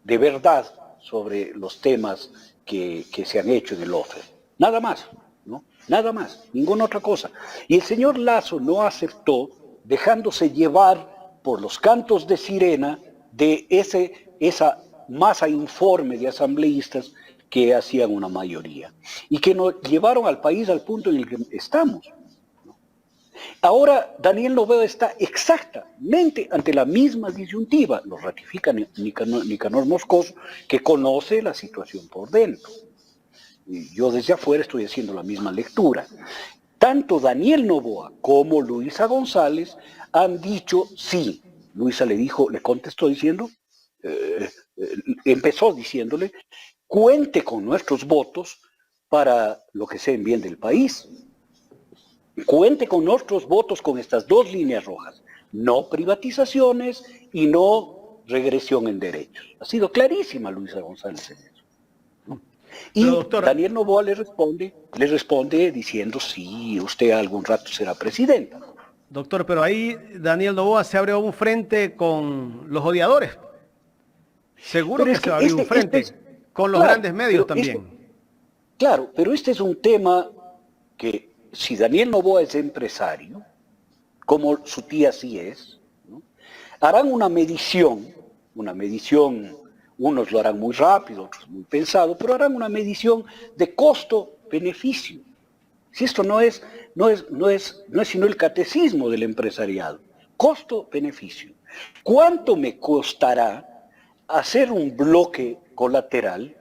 Speaker 2: verdad sobre los temas que se han hecho en el OFE. Nada más, ¿no? Nada más, ninguna otra cosa. Y el señor Lasso no aceptó, dejándose llevar por los cantos de sirena de esa masa informe de asambleístas que hacían una mayoría y que nos llevaron al país al punto en el que estamos. Ahora Daniel Noboa está exactamente ante la misma disyuntiva, lo ratifica Nicanor Moscoso, que conoce la situación por dentro. Y yo desde afuera estoy haciendo la misma lectura. Tanto Daniel Noboa como Luisa González han dicho sí. Luisa le contestó diciendo, empezó diciéndole, cuente con nuestros votos para lo que sea en bien del país. Cuente con nuestros votos con estas 2 líneas rojas. No privatizaciones y no regresión en derechos. Ha sido clarísima Luisa González en eso. Y Daniel Noboa le responde diciendo, sí, usted algún rato será presidenta.
Speaker 1: Doctor, pero ahí Daniel Noboa se abre un frente con los odiadores. Seguro que se va a abrir un frente. Con los grandes medios también.
Speaker 2: Claro, pero este es un tema que si Daniel Noboa es empresario, como su tía sí es, ¿no? Harán una medición, unos lo harán muy rápido, otros muy pensado, pero harán una medición de costo-beneficio. Si esto no es sino el catecismo del empresariado. Costo-beneficio. ¿Cuánto me costará hacer un bloque colateral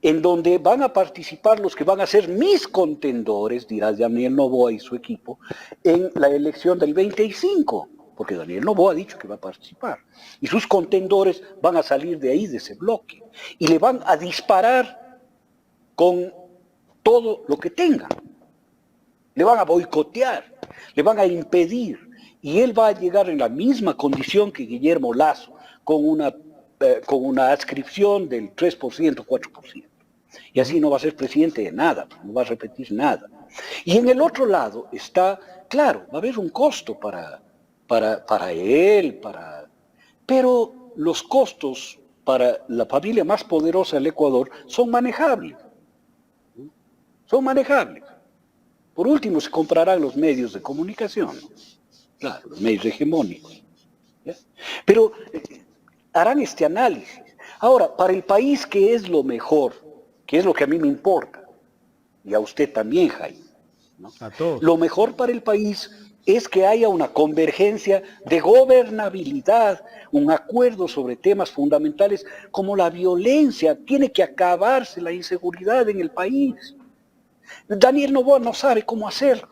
Speaker 2: en donde van a participar los que van a ser mis contendores, dirá Daniel Noboa y su equipo, en la elección del 25? Porque Daniel Noboa ha dicho que va a participar. Y sus contendores van a salir de ahí, de ese bloque. Y le van a disparar con todo lo que tengan. Le van a boicotear, le van a impedir. Y él va a llegar en la misma condición que Guillermo Lasso, con una adscripción del 3%, 4%. Y así no va a ser presidente de nada, no va a repetir nada. Y en el otro lado está, claro, va a haber un costo para él, pero los costos para la familia más poderosa del Ecuador son manejables. Son manejables. Por último, se comprarán los medios de comunicación, claro, los medios hegemónicos. ¿Ya? Pero harán este análisis. Ahora, para el país, ¿qué es lo mejor? ¿Qué es lo que a mí me importa? Y a usted también, Jaime, ¿no?
Speaker 1: A todos.
Speaker 2: Lo mejor para el país es que haya una convergencia de gobernabilidad, un acuerdo sobre temas fundamentales como la violencia. Tiene que acabarse la inseguridad en el país. Daniel Noboa no sabe cómo hacerlo.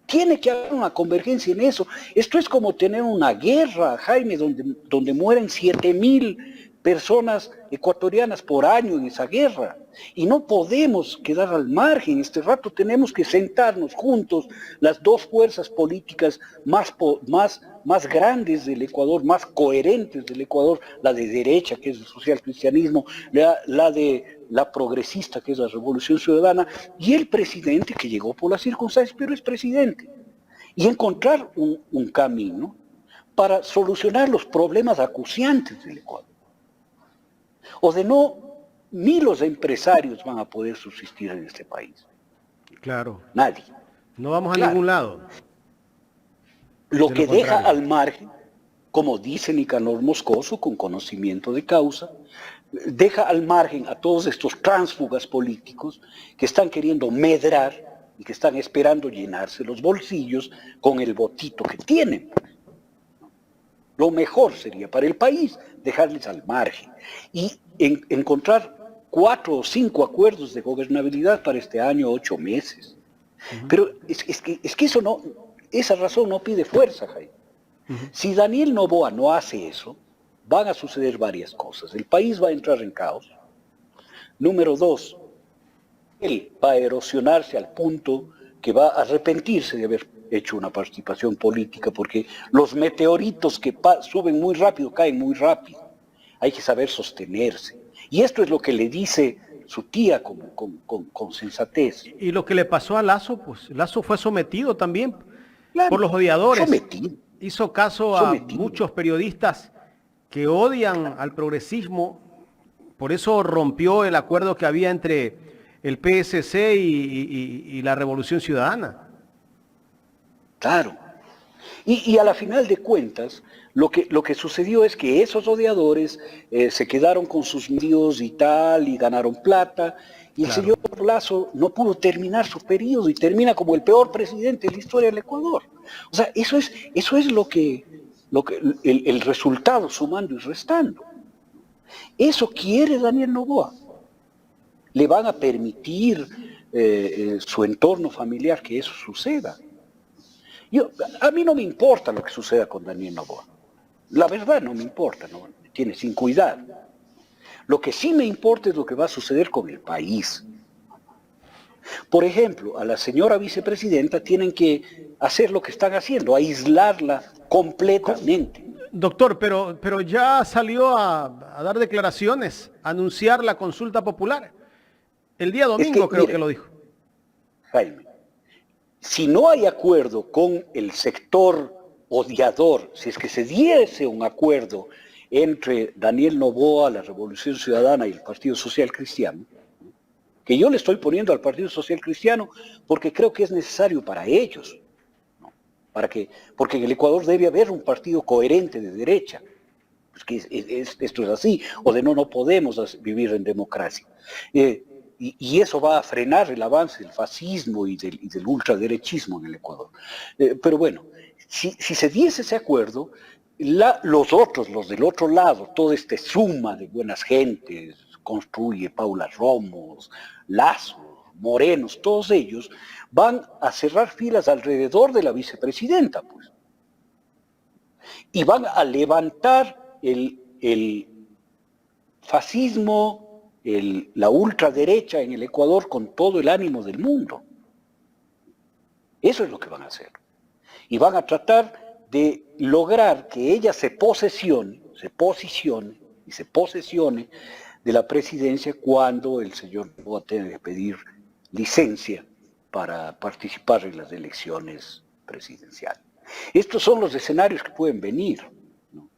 Speaker 2: Tiene que haber una convergencia en eso. Esto es como tener una guerra, Jaime, donde mueren 7.000 personas ecuatorianas por año en esa guerra. Y no podemos quedar al margen. Este rato tenemos que sentarnos juntos, las dos fuerzas políticas más grandes del Ecuador, más coherentes del Ecuador, la de derecha, que es el socialcristianismo, la de la progresista, que es la Revolución Ciudadana, y el presidente que llegó por las circunstancias, pero es presidente. Y encontrar un camino para solucionar los problemas acuciantes del Ecuador. O de no, ni los empresarios van a poder subsistir en este país.
Speaker 1: Claro.
Speaker 2: Nadie.
Speaker 1: No vamos a
Speaker 2: Claro.
Speaker 1: ningún lado.
Speaker 2: Lo
Speaker 1: De
Speaker 2: que
Speaker 1: lo
Speaker 2: deja
Speaker 1: contrario.
Speaker 2: al margen, como dice Nicanor Moscoso, con conocimiento de causa, deja al margen a todos estos tránsfugas políticos que están queriendo medrar y que están esperando llenarse los bolsillos con el votito que tienen. Lo mejor sería para el país dejarles al margen y encontrar 4 o 5 acuerdos de gobernabilidad para este año, 8 meses. Pero es que eso no, esa razón no pide fuerza, Jaime. Si Daniel Noboa no hace eso, van a suceder varias cosas. El país va a entrar en caos. Número 2, él va a erosionarse al punto que va a arrepentirse de haber hecho una participación política, porque los meteoritos que suben muy rápido, caen muy rápido. Hay que saber sostenerse. Y esto es lo que le dice su tía con sensatez.
Speaker 1: Y lo que le pasó a Lasso, pues Lasso fue sometido también
Speaker 2: Claro,
Speaker 1: por los odiadores.
Speaker 2: sometido.
Speaker 1: Hizo caso a
Speaker 2: Sometido.
Speaker 1: muchos periodistas que odian al progresismo. Por eso rompió el acuerdo que había entre el PSC y la Revolución Ciudadana.
Speaker 2: Claro. Y a la final de cuentas, lo que sucedió es que esos odiadores se quedaron con sus medios y tal, y ganaron plata, y el
Speaker 1: Claro.
Speaker 2: señor Lasso no pudo terminar su periodo y termina como el peor presidente de la historia del Ecuador. O sea, eso es el resultado sumando y restando. Eso quiere Daniel Noboa. Le van a permitir su entorno familiar que eso suceda. A mí no me importa lo que suceda con Daniel Noboa. La verdad no me importa, no me tiene sin cuidado. Lo que sí me importa es lo que va a suceder con el país. Por ejemplo, a la señora vicepresidenta tienen que hacer lo que están haciendo, aislarla completamente.
Speaker 1: Doctor, pero ya salió a dar declaraciones, a anunciar la consulta popular. El día domingo creo
Speaker 2: mire,
Speaker 1: que lo dijo.
Speaker 2: Jaime, si no hay acuerdo con el sector odiador, si es que se diese un acuerdo entre Daniel Noboa, la Revolución Ciudadana y el Partido Social Cristiano, que yo le estoy poniendo al Partido Social Cristiano porque creo que es necesario para ellos, ¿no? Porque en el Ecuador debe haber un partido coherente de derecha. Pues que esto es así, o de no podemos vivir en democracia. y eso va a frenar el avance del fascismo y del ultraderechismo en el Ecuador. Pero bueno, si se diese ese acuerdo, los del otro lado, toda esta suma de buenas gentes, construye Paula Romos, Lazo, Morenos, todos ellos van a cerrar filas alrededor de la vicepresidenta, pues. Y van a levantar el fascismo, la ultraderecha en el Ecuador con todo el ánimo del mundo. Eso es lo que van a hacer. Y van a tratar de lograr que ella se posesione de la presidencia cuando el señor Noboa tenga que pedir licencia para participar en las elecciones presidenciales. Estos son los escenarios que pueden venir, ¿no?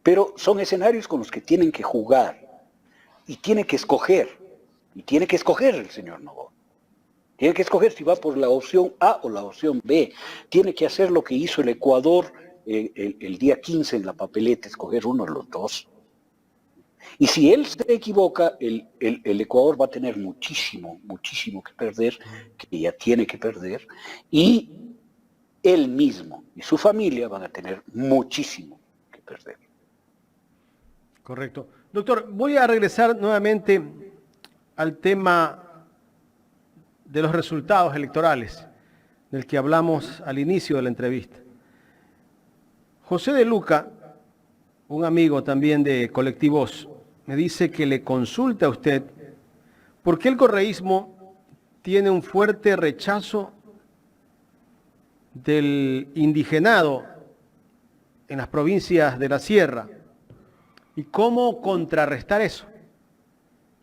Speaker 2: Pero son escenarios con los que tienen que jugar y tiene que escoger el señor Noboa. Tiene que escoger si va por la opción A o la opción B. Tiene que hacer lo que hizo el Ecuador el día 15 en la papeleta, escoger uno de los dos. Y si él se equivoca, el Ecuador va a tener muchísimo que perder, que ya tiene que perder, y él mismo y su familia van a tener muchísimo que perder.
Speaker 1: Correcto. Doctor, voy a regresar nuevamente al tema de los resultados electorales del que hablamos al inicio de la entrevista. José de Luca, un amigo también de Colectivos, me dice que le consulte a usted por qué el correísmo tiene un fuerte rechazo del indigenado en las provincias de la sierra y cómo contrarrestar eso.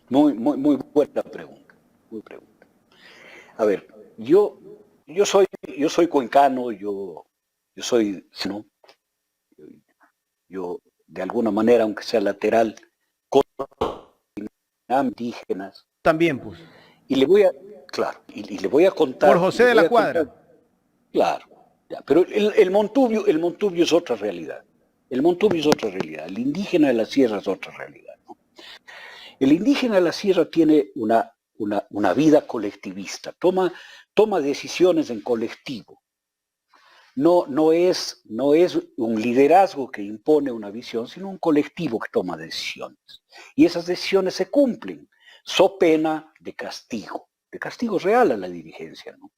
Speaker 2: Muy buena pregunta, muy pregunta. A ver, yo soy cuencano, yo soy, ¿no? Yo de alguna manera, aunque sea lateral, con indígenas.
Speaker 1: También, pues.
Speaker 2: Y le voy a contar.
Speaker 1: Por José de la Cuadra.
Speaker 2: Claro, ya, pero el Montubio es otra realidad. El Montubio es otra realidad. El indígena de la sierra es otra realidad, ¿no? El indígena de la sierra tiene una vida colectivista, toma decisiones en colectivo. No es un liderazgo que impone una visión, sino un colectivo que toma decisiones. Y esas decisiones se cumplen, so pena de castigo real a la dirigencia, ¿no?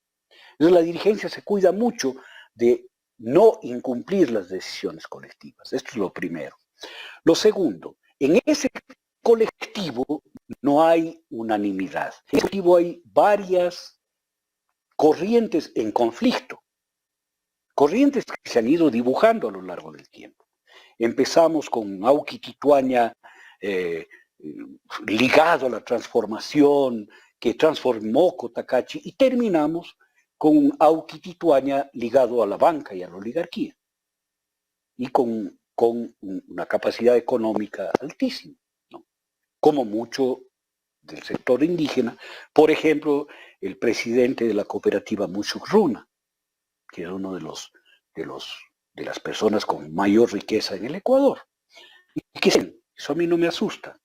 Speaker 2: Entonces la dirigencia se cuida mucho de no incumplir las decisiones colectivas. Esto es lo primero. Lo segundo, en ese colectivo no hay unanimidad. En ese colectivo hay varias corrientes en conflicto. Corrientes que se han ido dibujando a lo largo del tiempo. Empezamos con Auqui Tituaña ligado a la transformación que transformó Cotacachi y terminamos con Auqui Tituaña ligado a la banca y a la oligarquía y con una capacidad económica altísima, ¿no? Como mucho del sector indígena, por ejemplo, el presidente de la cooperativa Muxucruna, que era uno de las personas con mayor riqueza en el Ecuador. Y que eso a mí no me asusta.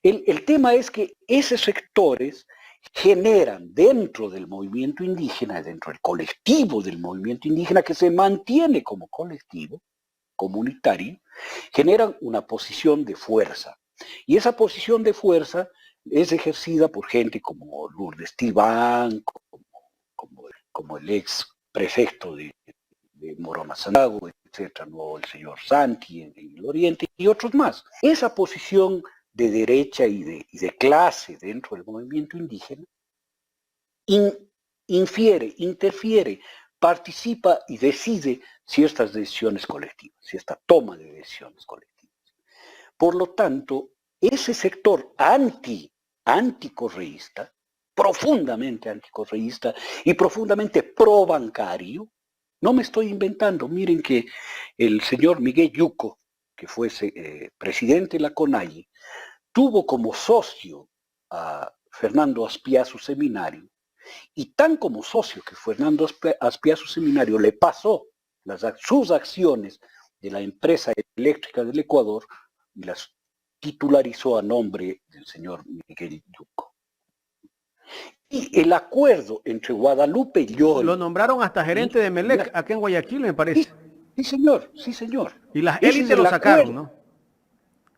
Speaker 2: El tema es que esos sectores generan dentro del movimiento indígena, dentro del colectivo del movimiento indígena que se mantiene como colectivo comunitario, generan una posición de fuerza. Y esa posición de fuerza es ejercida por gente como Lourdes Tibán, como el ex prefecto de Morona Santiago, etcétera, ¿no? El señor Santi en el Oriente y otros más. Esa posición de derecha y de clase dentro del movimiento indígena interfiere, participa y decide ciertas decisiones colectivas, cierta toma de decisiones colectivas. Por lo tanto, ese sector anticorreísta, profundamente anticorreísta y profundamente pro-bancario, no me estoy inventando. Miren que el señor Miguel Yuco, que fue presidente de la CONAIE, tuvo como socio a Fernando Azpiazu Seminario, y tan como socio que Fernando Azpiazu Seminario le pasó sus acciones de la empresa eléctrica del Ecuador y las titularizó a nombre del señor Miguel Yuco. Y el acuerdo entre Guadalupe y Llori...
Speaker 1: Lo nombraron hasta gerente de Melec, acá en Guayaquil, me parece.
Speaker 2: Sí, señor, sí, señor.
Speaker 1: Y las
Speaker 2: Ese es
Speaker 1: élites
Speaker 2: el
Speaker 1: lo sacaron,
Speaker 2: acuerdo.
Speaker 1: ¿no?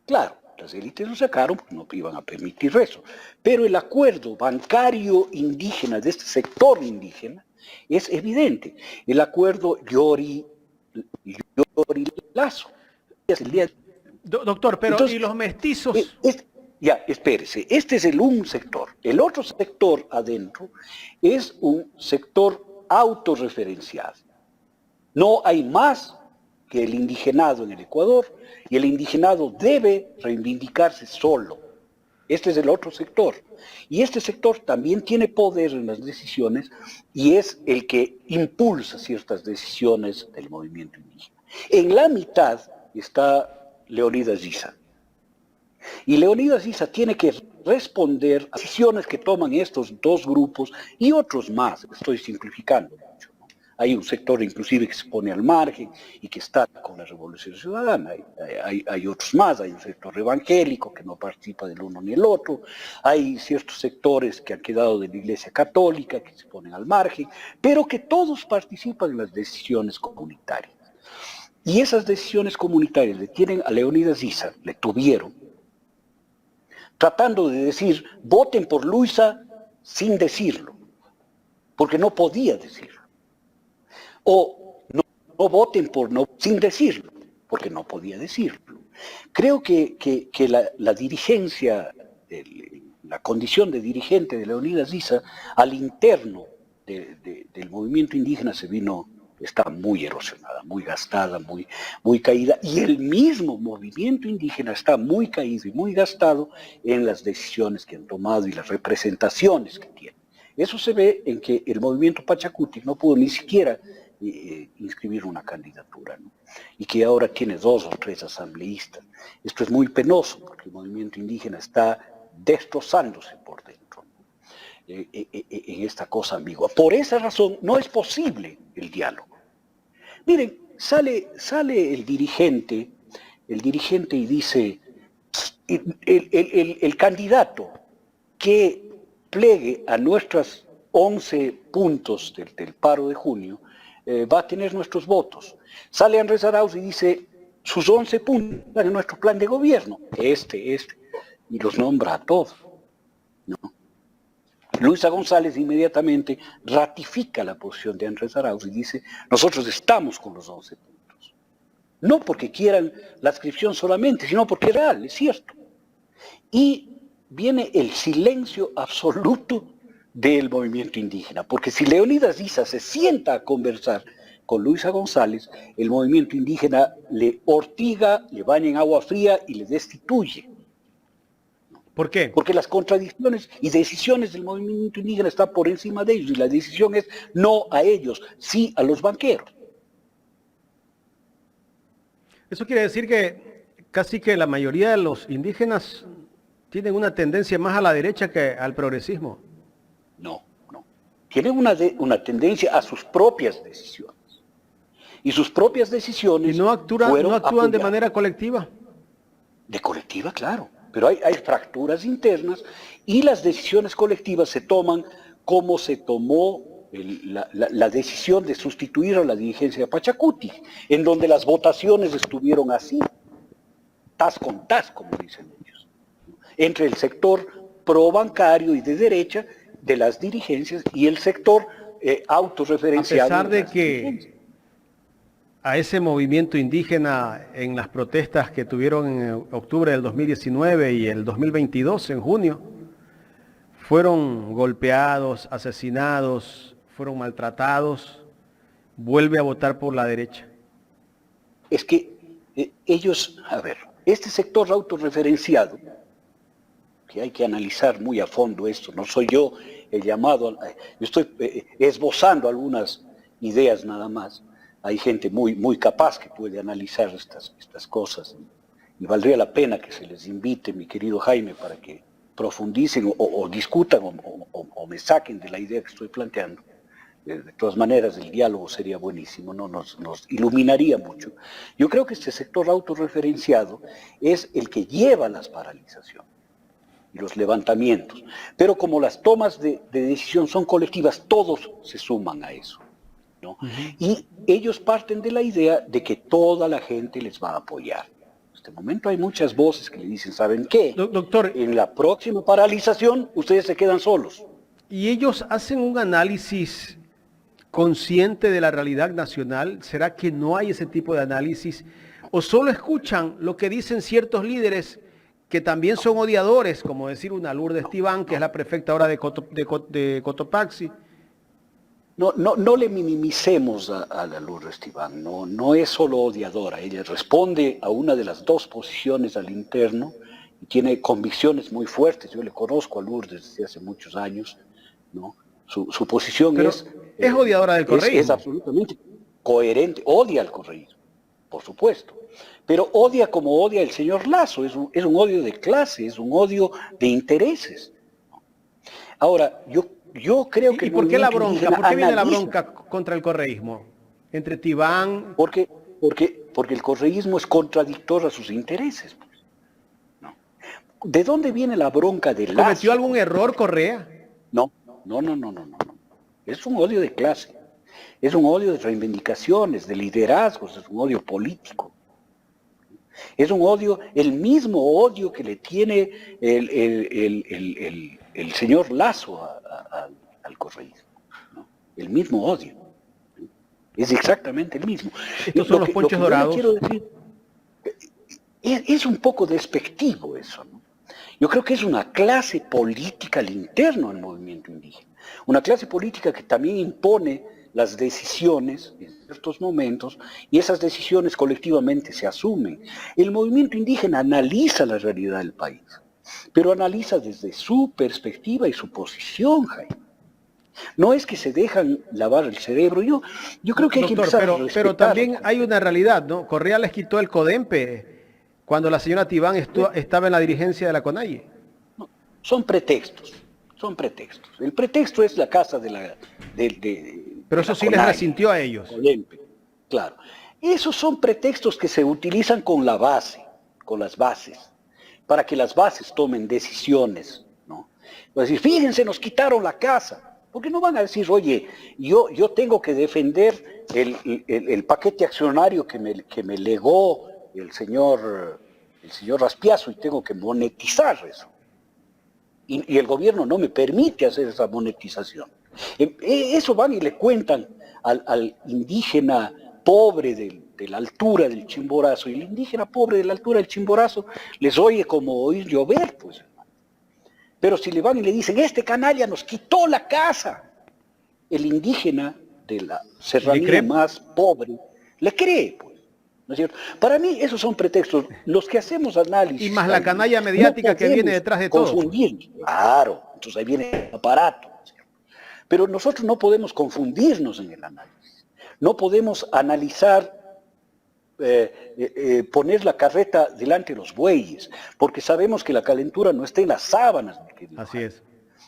Speaker 2: Claro, las élites lo sacaron porque no iban a permitir eso. Pero el acuerdo bancario indígena de este sector indígena es evidente. El acuerdo Llori-Lazo. Es el día...
Speaker 1: Doctor, pero
Speaker 2: Entonces,
Speaker 1: ¿y los mestizos?
Speaker 2: Ya, espérese, este es un sector. El otro sector adentro es un sector autorreferenciado. No hay más que el indigenado en el Ecuador y el indigenado debe reivindicarse solo. Este es el otro sector. Y este sector también tiene poder en las decisiones y es el que impulsa ciertas decisiones del movimiento indígena. En la mitad está Leonidas Giza. Y Leonidas Giza tiene que responder a decisiones que toman estos dos grupos y otros más. Estoy simplificando mucho, ¿no? Hay un sector inclusive que se pone al margen y que está con la Revolución Ciudadana. Hay otros más, hay un sector evangélico que no participa del uno ni el otro. Hay ciertos sectores que han quedado de la Iglesia Católica que se ponen al margen, pero que todos participan en las decisiones comunitarias. Y esas decisiones comunitarias le tienen a Leonidas Giza, le tuvieron, tratando de decir, voten por Luisa sin decirlo, porque no podía decirlo. O no voten por no sin decirlo, porque no podía decirlo. Creo que la dirigencia, la condición de dirigente de Leonidas Giza al interno del movimiento indígena está muy erosionada, muy gastada, muy caída, y el mismo movimiento indígena está muy caído y muy gastado en las decisiones que han tomado y las representaciones que tienen. Eso se ve en que el movimiento Pachacuti no pudo ni siquiera inscribir una candidatura, ¿no? Y que ahora tiene 2 o 3 asambleístas. Esto es muy penoso porque el movimiento indígena está destrozándose por dentro, ¿no? En esta cosa ambigua. Por esa razón no es posible el diálogo. Miren, sale el dirigente y dice, el candidato que plegue a nuestros 11 puntos del paro de junio va a tener nuestros votos. Sale Andrés Arauz y dice, sus 11 puntos en nuestro plan de gobierno, y los nombra a todos, ¿no? Luisa González inmediatamente ratifica la posición de Andrés Arauz y dice, nosotros estamos con los 11 puntos. No porque quieran la adscripción solamente, sino porque es real, es cierto. Y viene el silencio absoluto del movimiento indígena, porque si Leonidas Giza se sienta a conversar con Luisa González, el movimiento indígena le ortiga, le baña en agua fría y le destituye.
Speaker 1: ¿Por qué?
Speaker 2: Porque las contradicciones y decisiones del movimiento indígena están por encima de ellos y la decisión es no a ellos, sí a los banqueros.
Speaker 1: Eso quiere decir que casi que la mayoría de los indígenas tienen una tendencia más a la derecha que al progresismo.
Speaker 2: No. Tienen una tendencia a sus propias decisiones. Y sus propias decisiones
Speaker 1: ¿Y no actúan de manera colectiva?
Speaker 2: De colectiva, claro. Pero hay fracturas internas y las decisiones colectivas se toman como se tomó la decisión de sustituir a la dirigencia de Pachacuti, en donde las votaciones estuvieron así, tas con tas, como dicen ellos, entre el sector pro-bancario y de derecha de las dirigencias y el sector autorreferenciado.
Speaker 1: A pesar de que a ese movimiento indígena en las protestas que tuvieron en octubre del 2019 y el 2022, en junio, fueron golpeados, asesinados, fueron maltratados, vuelve a votar por la derecha.
Speaker 2: Es que ellos, este sector autorreferenciado, que hay que analizar muy a fondo esto, no soy yo el llamado, yo estoy esbozando algunas ideas nada más. Hay gente muy capaz que puede analizar estas cosas y valdría la pena que se les invite, mi querido Jaime, para que profundicen o discutan o me saquen de la idea que estoy planteando. De todas maneras, el diálogo sería buenísimo, ¿no? Nos iluminaría mucho. Yo creo que este sector autorreferenciado es el que lleva las paralizaciones. y los levantamientos. Pero como las tomas de decisión son colectivas, todos se suman a eso, ¿no? Y ellos parten de la idea de que toda la gente les va a apoyar. En este momento hay muchas voces que le dicen, ¿saben qué?
Speaker 1: Doctor,
Speaker 2: en la próxima paralización ustedes se quedan solos.
Speaker 1: ¿y ellos hacen un análisis consciente de la realidad nacional? ¿Será que no hay ese tipo de análisis? ¿O solo escuchan lo que dicen ciertos líderes que también son odiadores, como decir una Lourdes Tibán, que es la prefecta ahora de Cotopaxi?
Speaker 2: No le minimicemos a la Lourdes Tibán, no es solo odiadora, ella responde a una de las dos posiciones al interno y tiene convicciones muy fuertes. Yo le conozco a Lourdes desde hace muchos años, ¿no? Su posición
Speaker 1: Pero es odiadora del correísmo.
Speaker 2: Es absolutamente coherente, odia al correísmo, por supuesto, pero odia como odia el señor Lasso, es un odio de clase, es un odio de intereses. Ahora, yo creo que...
Speaker 1: ¿Y por qué la bronca? ¿Por qué viene la bronca contra el correísmo? Entre Tibán...
Speaker 2: Porque el correísmo es contradictorio a sus intereses. ¿No? ¿De dónde viene la bronca de Lasso?
Speaker 1: ¿Cometió algún error Correa?
Speaker 2: No. Es un odio de clase. Es un odio de reivindicaciones, de liderazgos, es un odio político. Es un odio, el mismo odio que le tiene el señor Lasso al correísmo, ¿no? El mismo odio. Es exactamente el mismo.
Speaker 1: Estos son los ponchos dorados.
Speaker 2: Quiero decir, es un poco despectivo eso, ¿no? Yo creo que es una clase política al interno del movimiento indígena. Una clase política que también impone las decisiones en ciertos momentos y esas decisiones colectivamente se asumen. El movimiento indígena analiza la realidad del país, pero analiza desde su perspectiva y su posición, Jaime. No es que se dejan lavar el cerebro. Yo creo que hay que empezar a respetar.
Speaker 1: Pero también hay una realidad, ¿no? Correa les quitó el CODEMPE cuando la señora Tibán estaba en la dirigencia de la CONAIE.
Speaker 2: No, son pretextos. El pretexto es la casa
Speaker 1: pero eso sí les resintió a ellos.
Speaker 2: CODEMPE, claro. Esos son pretextos que se utilizan con las bases, para que las bases tomen decisiones, ¿no? Es decir, fíjense, nos quitaron la casa. Porque no van a decir, oye, yo tengo que defender el paquete accionario que me legó el señor Raspiazo y tengo que monetizar eso. Y el gobierno no me permite hacer esa monetización. Eso van y le cuentan al indígena pobre de la altura del Chimborazo, y el indígena pobre de la altura del Chimborazo les oye como oír llover, pues. Pero si le van y le dicen, este canalla nos quitó la casa, el indígena de la serranía más pobre le cree, pues. ¿No es cierto? Para mí esos son pretextos. Los que hacemos análisis...
Speaker 1: Y más la canalla mediática
Speaker 2: no
Speaker 1: que viene detrás de todo.
Speaker 2: Confundir. Claro, entonces ahí viene el aparato. ¿No es cierto? Pero nosotros no podemos confundirnos en el análisis. No podemos analizar... poner la carreta delante de los bueyes, porque sabemos que la calentura no está en las sábanas.
Speaker 1: Así es.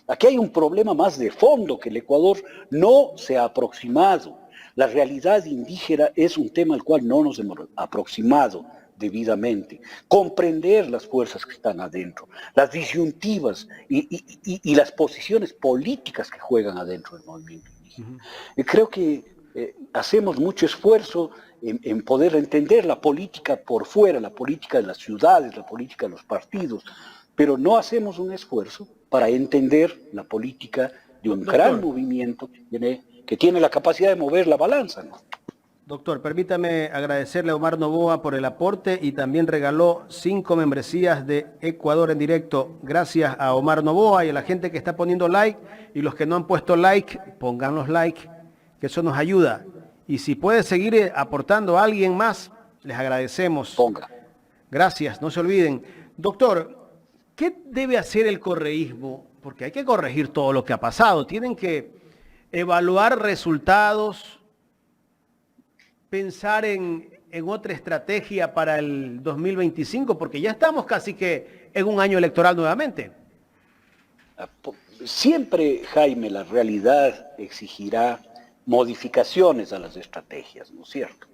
Speaker 2: Aquí hay un problema más de fondo que el Ecuador no se ha aproximado. La realidad indígena es un tema al cual no nos hemos aproximado debidamente. Comprender las fuerzas que están adentro, las disyuntivas y las posiciones políticas que juegan adentro del movimiento indígena. Creo que hacemos mucho esfuerzo en poder entender la política por fuera, la política de las ciudades, la política de los partidos, pero no hacemos un esfuerzo para entender la política de un gran movimiento que tiene la capacidad de mover la balanza, ¿no?
Speaker 1: Doctor, permítame agradecerle a Omar Noboa por el aporte y también regaló 5 membresías de Ecuador en directo. Gracias a Omar Noboa y a la gente que está poniendo like, y los que no han puesto like, pongan los like, que eso nos ayuda. Y si puede seguir aportando a alguien más, les agradecemos.
Speaker 2: Ponga.
Speaker 1: Gracias, no se olviden. Doctor, ¿qué debe hacer el correísmo? Porque hay que corregir todo lo que ha pasado. Tienen que evaluar resultados, pensar en otra estrategia para el 2025, porque ya estamos casi que en un año electoral nuevamente.
Speaker 2: Siempre, Jaime, la realidad exigirá modificaciones a las estrategias, ¿no es cierto?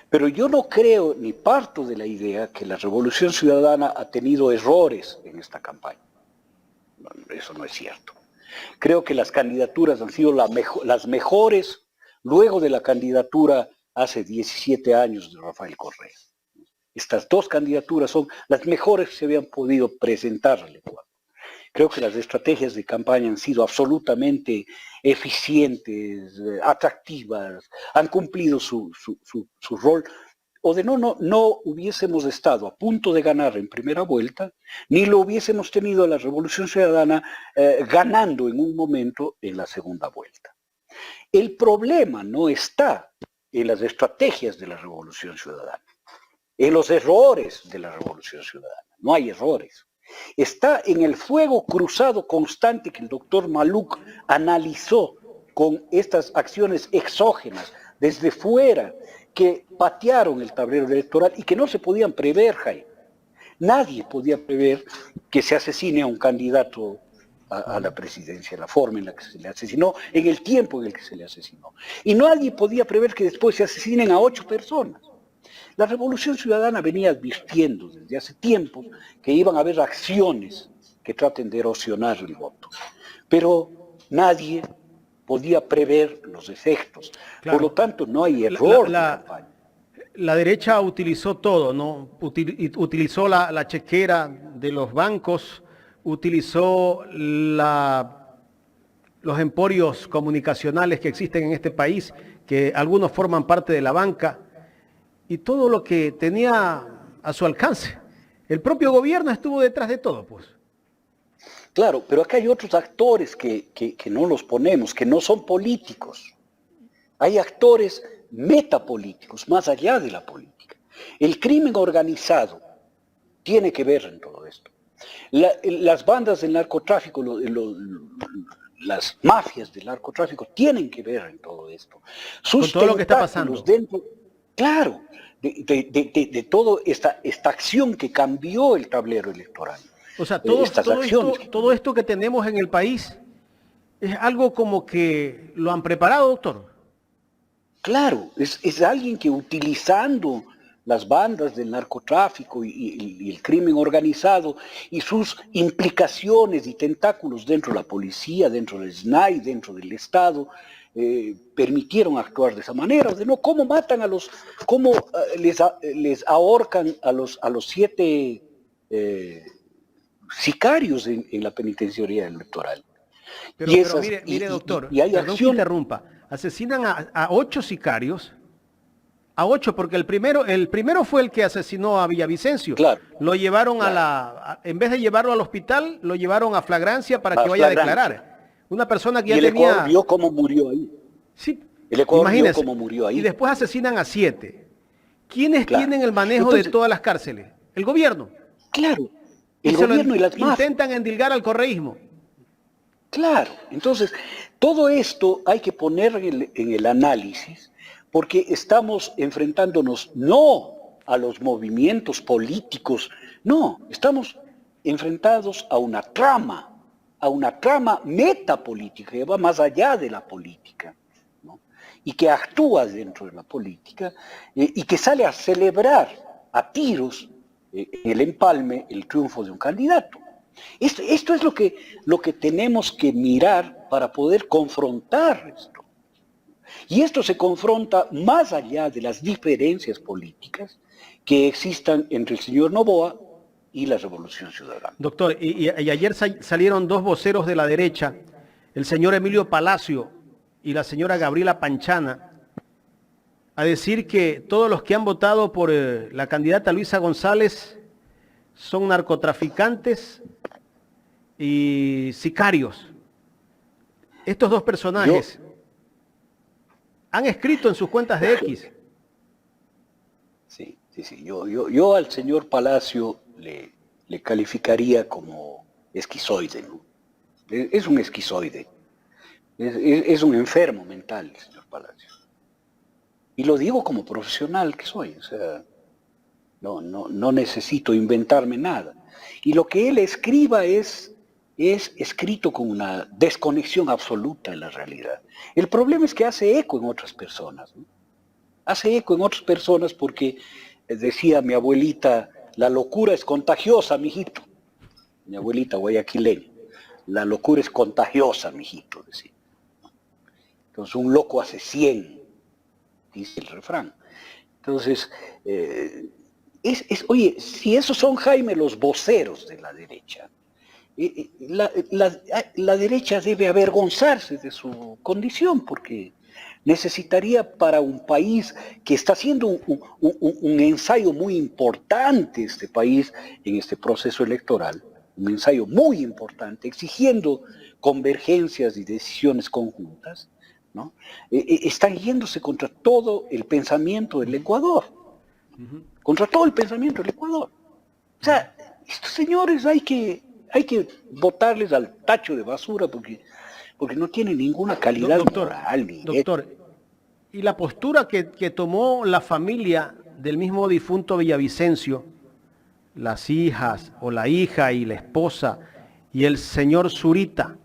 Speaker 2: Pero yo no creo ni parto de la idea que la Revolución Ciudadana ha tenido errores en esta campaña. eso no es cierto. Creo que las candidaturas han sido las mejores luego de la candidatura hace 17 años de Rafael Correa. Estas dos candidaturas son las mejores que se habían podido presentar al Ecuador. Creo que las estrategias de campaña han sido absolutamente eficientes, atractivas, han cumplido su rol. O de no hubiésemos estado a punto de ganar en primera vuelta, ni lo hubiésemos tenido a la Revolución Ciudadana ganando en un momento en la segunda vuelta. El problema no está en las estrategias de la Revolución Ciudadana, en los errores de la Revolución Ciudadana. No hay errores. Está en el fuego cruzado constante que el doctor Maluk analizó con estas acciones exógenas desde fuera que patearon el tablero electoral y que no se podían prever, Jaime. Nadie podía prever que se asesine a un candidato a la presidencia, la forma en la que se le asesinó, en el tiempo en el que se le asesinó. Y nadie podía prever que después se asesinen a 8 personas. La Revolución Ciudadana venía advirtiendo desde hace tiempo que iban a haber acciones que traten de erosionar el voto. Pero nadie podía prever los efectos. Claro. Por lo tanto, no hay error.
Speaker 1: La derecha utilizó todo, ¿no? Utilizó la chequera de los bancos, utilizó los emporios comunicacionales que existen en este país, que algunos forman parte de la banca, y todo lo que tenía a su alcance. El propio gobierno estuvo detrás de todo, pues.
Speaker 2: Claro, pero acá hay otros actores que no los ponemos, que no son políticos. Hay actores metapolíticos, más allá de la política. El crimen organizado tiene que ver en todo esto. Las bandas del narcotráfico, las mafias del narcotráfico tienen que ver en todo esto.
Speaker 1: Con todo lo que está pasando.
Speaker 2: Claro, de toda esta acción que cambió el tablero electoral.
Speaker 1: O sea, todo esto que tenemos en el país es algo como que lo han preparado, doctor.
Speaker 2: Claro, es alguien que utilizando las bandas del narcotráfico y el crimen organizado y sus implicaciones y tentáculos dentro de la policía, dentro del SNAI, dentro del Estado, permitieron actuar de esa manera. De no, cómo matan cómo les ahorcan a los 7 sicarios en la penitenciaría electoral.
Speaker 1: Pero mire, doctor, perdón que interrumpa, asesinan a 8 sicarios, a 8, porque el primero fue el que asesinó a Villavicencio.
Speaker 2: Claro.
Speaker 1: Lo llevaron en vez de llevarlo al hospital, lo llevaron a flagrancia para que vaya a declarar. Una persona que ya tenía...
Speaker 2: Ecuador vio cómo murió ahí.
Speaker 1: Sí,
Speaker 2: el Ecuador vio cómo murió ahí.
Speaker 1: Y después asesinan a 7. ¿Quiénes tienen el manejo de todas las cárceles? El gobierno.
Speaker 2: Claro, el gobierno y las mafias.
Speaker 1: Intentan endilgar al correísmo.
Speaker 2: Claro, entonces todo esto hay que poner en el análisis porque estamos enfrentándonos no a los movimientos políticos, no, estamos enfrentados a una trama metapolítica que va más allá de la política, ¿no? Y que actúa dentro de la política y que sale a celebrar a tiros en el empalme el triunfo de un candidato. Esto es lo que tenemos que mirar para poder confrontar esto. Y esto se confronta más allá de las diferencias políticas que existan entre el señor Noboa y la Revolución Ciudadana.
Speaker 1: Doctor, y ayer salieron 2 voceros de la derecha, el señor Emilio Palacio y la señora Gabriela Panchana, a decir que todos los que han votado por la candidata Luisa González son narcotraficantes y sicarios. Estos 2 personajes han escrito en sus cuentas de X.
Speaker 2: Sí. Yo al señor Palacio le calificaría como esquizoide, ¿no? Es un esquizoide. Es un enfermo mental, el señor Palacio. Y lo digo como profesional que soy, o sea, no necesito inventarme nada. Y lo que él escriba es escrito con una desconexión absoluta de la realidad. El problema es que hace eco en otras personas, ¿no? Hace eco en otras personas porque, decía mi abuelita, la locura es contagiosa, mijito. Mi abuelita guayaquileña. la locura es contagiosa, mijito, decía. Entonces un loco hace 100, dice el refrán. Entonces, oye, si esos son, Jaime, los voceros de la derecha, la derecha debe avergonzarse de su condición, porque necesitaría para un país que está haciendo un ensayo muy importante, este país, en este proceso electoral, un ensayo muy importante, exigiendo convergencias y decisiones conjuntas, ¿no? Están yéndose contra todo el pensamiento del Ecuador, contra todo el pensamiento del Ecuador. O sea, estos señores hay que botarles al tacho de basura porque no tienen ninguna calidad moral.
Speaker 1: Doctor, y la postura que tomó la familia del mismo difunto Villavicencio, las hijas o la hija y la esposa y el señor Zurita,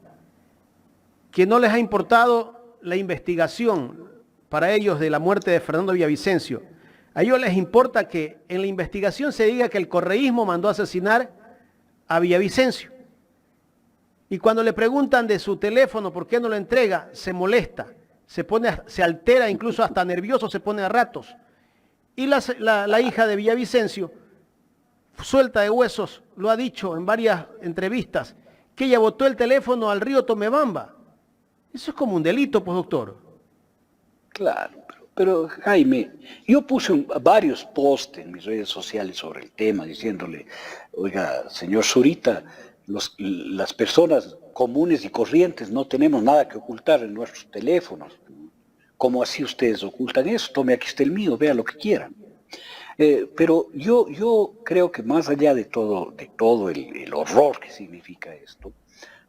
Speaker 1: que no les ha importado la investigación para ellos de la muerte de Fernando Villavicencio. A ellos les importa que en la investigación se diga que el correísmo mandó a asesinar a Villavicencio. Y cuando le preguntan de su teléfono por qué no lo entrega, se molesta, se altera, incluso hasta nervioso se pone a ratos. Y la hija de Villavicencio, suelta de huesos, lo ha dicho en varias entrevistas, que ella botó el teléfono al río Tomebamba. Eso es como un delito, pues, doctor.
Speaker 2: Claro, pero Jaime, yo puse varios posts en mis redes sociales sobre el tema, diciéndole, oiga, señor Zurita, las personas comunes y corrientes no tenemos nada que ocultar en nuestros teléfonos. ¿Cómo así ustedes ocultan eso? Tome, aquí está el mío, vea lo que quieran. Pero yo creo que más allá de todo el horror que significa esto,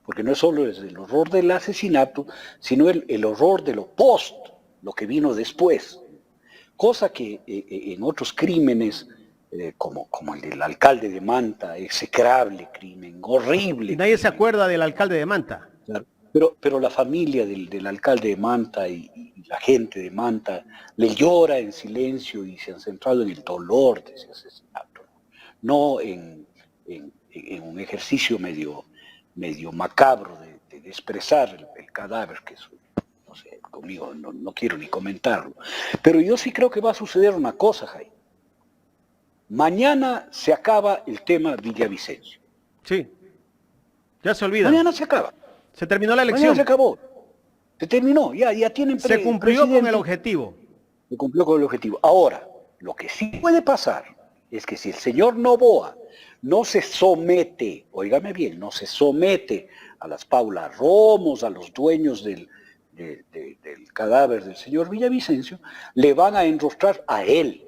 Speaker 2: porque no es solo el horror del asesinato, sino el horror de lo post, lo que vino después. Cosa que en otros crímenes, como el del alcalde de Manta, execrable crimen, horrible.
Speaker 1: Y nadie se acuerda del alcalde de Manta.
Speaker 2: Claro. Pero la familia del alcalde de Manta y la gente de Manta le llora en silencio y se han centrado en el dolor de ese asesinato, no en un ejercicio medio macabro de expresar el cadáver, que eso, no sé, conmigo no quiero ni comentarlo. Pero yo sí creo que va a suceder una cosa, Jaime. Mañana se acaba el tema Villavicencio.
Speaker 1: Sí, ya se olvida.
Speaker 2: Mañana se acaba.
Speaker 1: Se terminó la elección.
Speaker 2: Mañana se acabó. Se terminó, ya tienen
Speaker 1: Se cumplió
Speaker 2: presidente.
Speaker 1: con el objetivo.
Speaker 2: Se cumplió con el objetivo. Ahora, lo que sí puede pasar es que si el señor Noboa no se somete, óigame bien, no se somete a las Paula Romos, a los dueños del cadáver del señor Villavicencio, le van a enrostrar a él.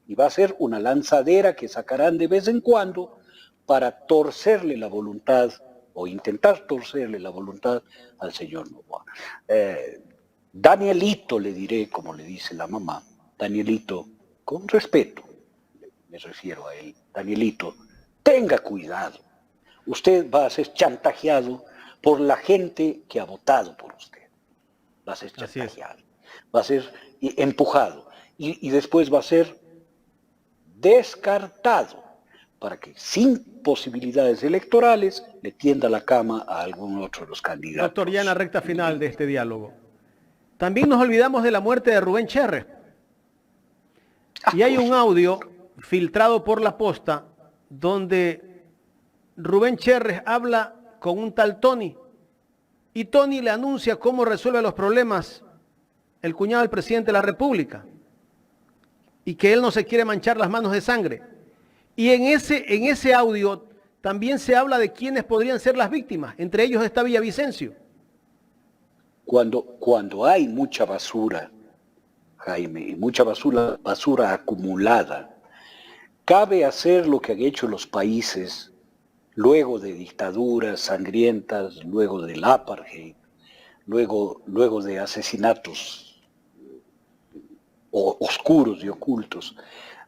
Speaker 2: Y va a ser una lanzadera que sacarán de vez en cuando para torcerle la voluntad o intentar torcerle la voluntad al señor Noboa. Danielito, le diré, como le dice la mamá, Danielito, con respeto, me refiero a él, Danielito, tenga cuidado. Usted va a ser chantajeado por la gente que ha votado por usted. Va a ser chantajeado, va a ser empujado y después va a ser descartado para que sin posibilidades electorales le tienda la cama a algún otro de los candidatos.
Speaker 1: Doctor, ya en la recta final de este diálogo. También nos olvidamos de la muerte de Rubén Cherres. Y hay un audio filtrado por La Posta donde Rubén Cherres habla con un tal Tony y Tony le anuncia cómo resuelve los problemas el cuñado del presidente de la República y que él no se quiere manchar las manos de sangre. Y en ese audio también se habla de quiénes podrían ser las víctimas. Entre ellos está Villavicencio.
Speaker 2: Cuando hay mucha basura, Jaime, y mucha basura acumulada, cabe hacer lo que han hecho los países luego de dictaduras sangrientas, luego del apartheid, luego de asesinatos oscuros y ocultos.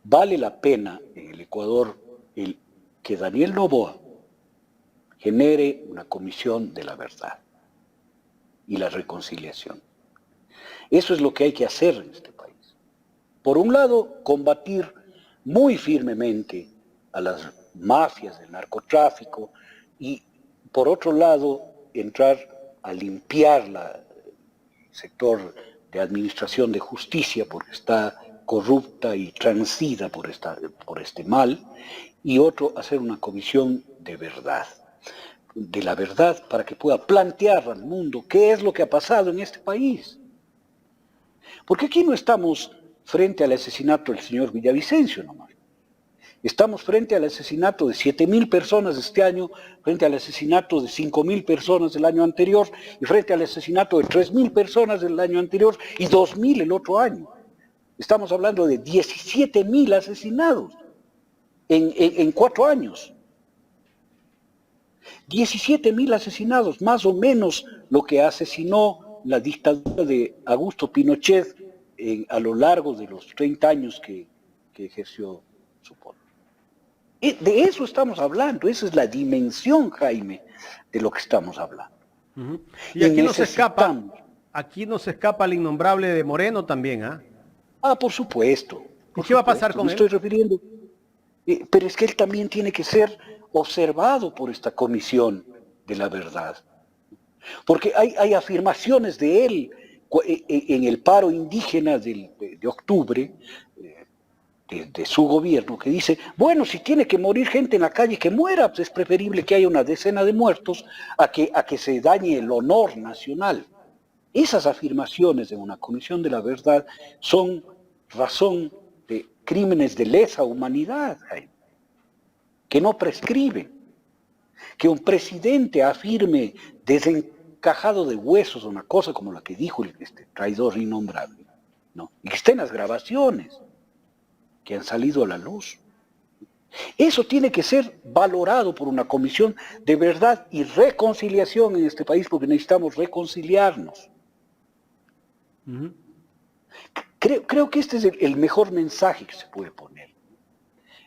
Speaker 2: Vale la pena en el Ecuador que Daniel Noboa genere una comisión de la verdad y la reconciliación. Eso es lo que hay que hacer en este país. Por un lado, combatir muy firmemente a las mafias del narcotráfico y por otro lado, entrar a limpiar el sector de administración de justicia porque está corrupta y transida por este mal, y otro, hacer una comisión de la verdad, para que pueda plantear al mundo qué es lo que ha pasado en este país. Porque aquí no estamos frente al asesinato del señor Villavicencio nomás. Estamos frente al asesinato de 7.000 personas este año, frente al asesinato de 5.000 personas del año anterior, y frente al asesinato de 3.000 personas del año anterior y 2.000 el otro año. Estamos hablando de 17.000 asesinados en 4 años. 17.000 asesinados, más o menos lo que asesinó la dictadura de Augusto Pinochet a lo largo de los 30 años que ejerció su poder. De eso estamos hablando, esa es la dimensión, Jaime, de lo que estamos hablando.
Speaker 1: Uh-huh. Y aquí no se escapa el innombrable de Moreno también, ¿ah?
Speaker 2: Por supuesto.
Speaker 1: ¿Y qué va a pasar con él?
Speaker 2: Estoy refiriendo. Pero es que él también tiene que ser observado por esta comisión de la verdad. Porque hay afirmaciones de él en el paro indígena de octubre, de su gobierno, que dice, bueno, si tiene que morir gente en la calle, que muera, pues es preferible que haya una decena de muertos a que se dañe el honor nacional. Esas afirmaciones de una comisión de la verdad son razón de crímenes de lesa humanidad, Jaime, que no prescriben. Que un presidente afirme desencajado de huesos una cosa como la que dijo este traidor innombrable, ¿no? Y que estén las grabaciones que han salido a la luz. Eso tiene que ser valorado por una comisión de verdad y reconciliación en este país, porque necesitamos reconciliarnos. Uh-huh. Creo que este es el mejor mensaje que se puede poner.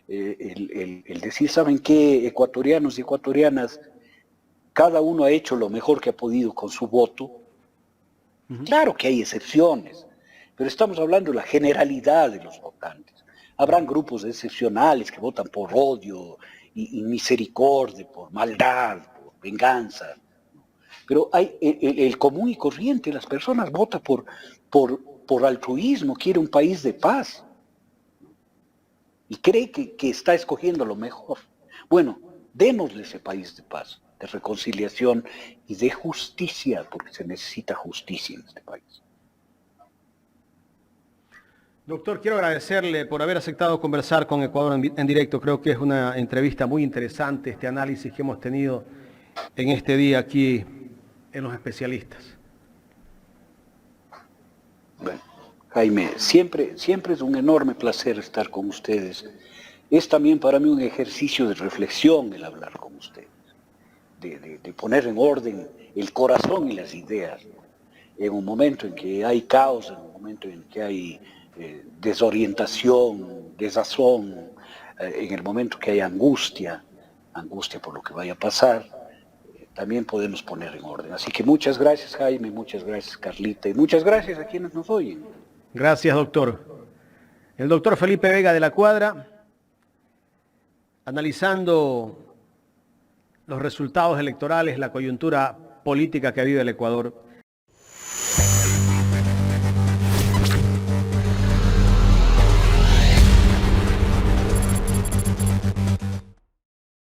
Speaker 2: El decir, ¿saben qué? Ecuatorianos y ecuatorianas, cada uno ha hecho lo mejor que ha podido con su voto. Uh-huh. Claro que hay excepciones, pero estamos hablando de la generalidad de los votantes. Habrán grupos excepcionales que votan por odio y misericordia, por maldad, por venganza. Pero hay el común y corriente, las personas votan por altruismo, quiere un país de paz. Y cree que está escogiendo lo mejor. Bueno, démosle ese país de paz, de reconciliación y de justicia, porque se necesita justicia en este país.
Speaker 1: Doctor, quiero agradecerle por haber aceptado conversar con Ecuador en directo. Creo que es una entrevista muy interesante, este análisis que hemos tenido en este día aquí en Los Especialistas.
Speaker 2: Bueno, Jaime, siempre es un enorme placer estar con ustedes. Es también para mí un ejercicio de reflexión el hablar con ustedes, de poner en orden el corazón y las ideas, en un momento en que hay caos, en un momento en que hay desorientación, desazón, en el momento que hay angustia por lo que vaya a pasar, también podemos poner en orden. Así que muchas gracias, Jaime, muchas gracias, Carlita, y muchas gracias a quienes nos oyen.
Speaker 1: Gracias, doctor. El doctor Felipe Vega de la Cuadra, analizando los resultados electorales, la coyuntura política que vive el Ecuador.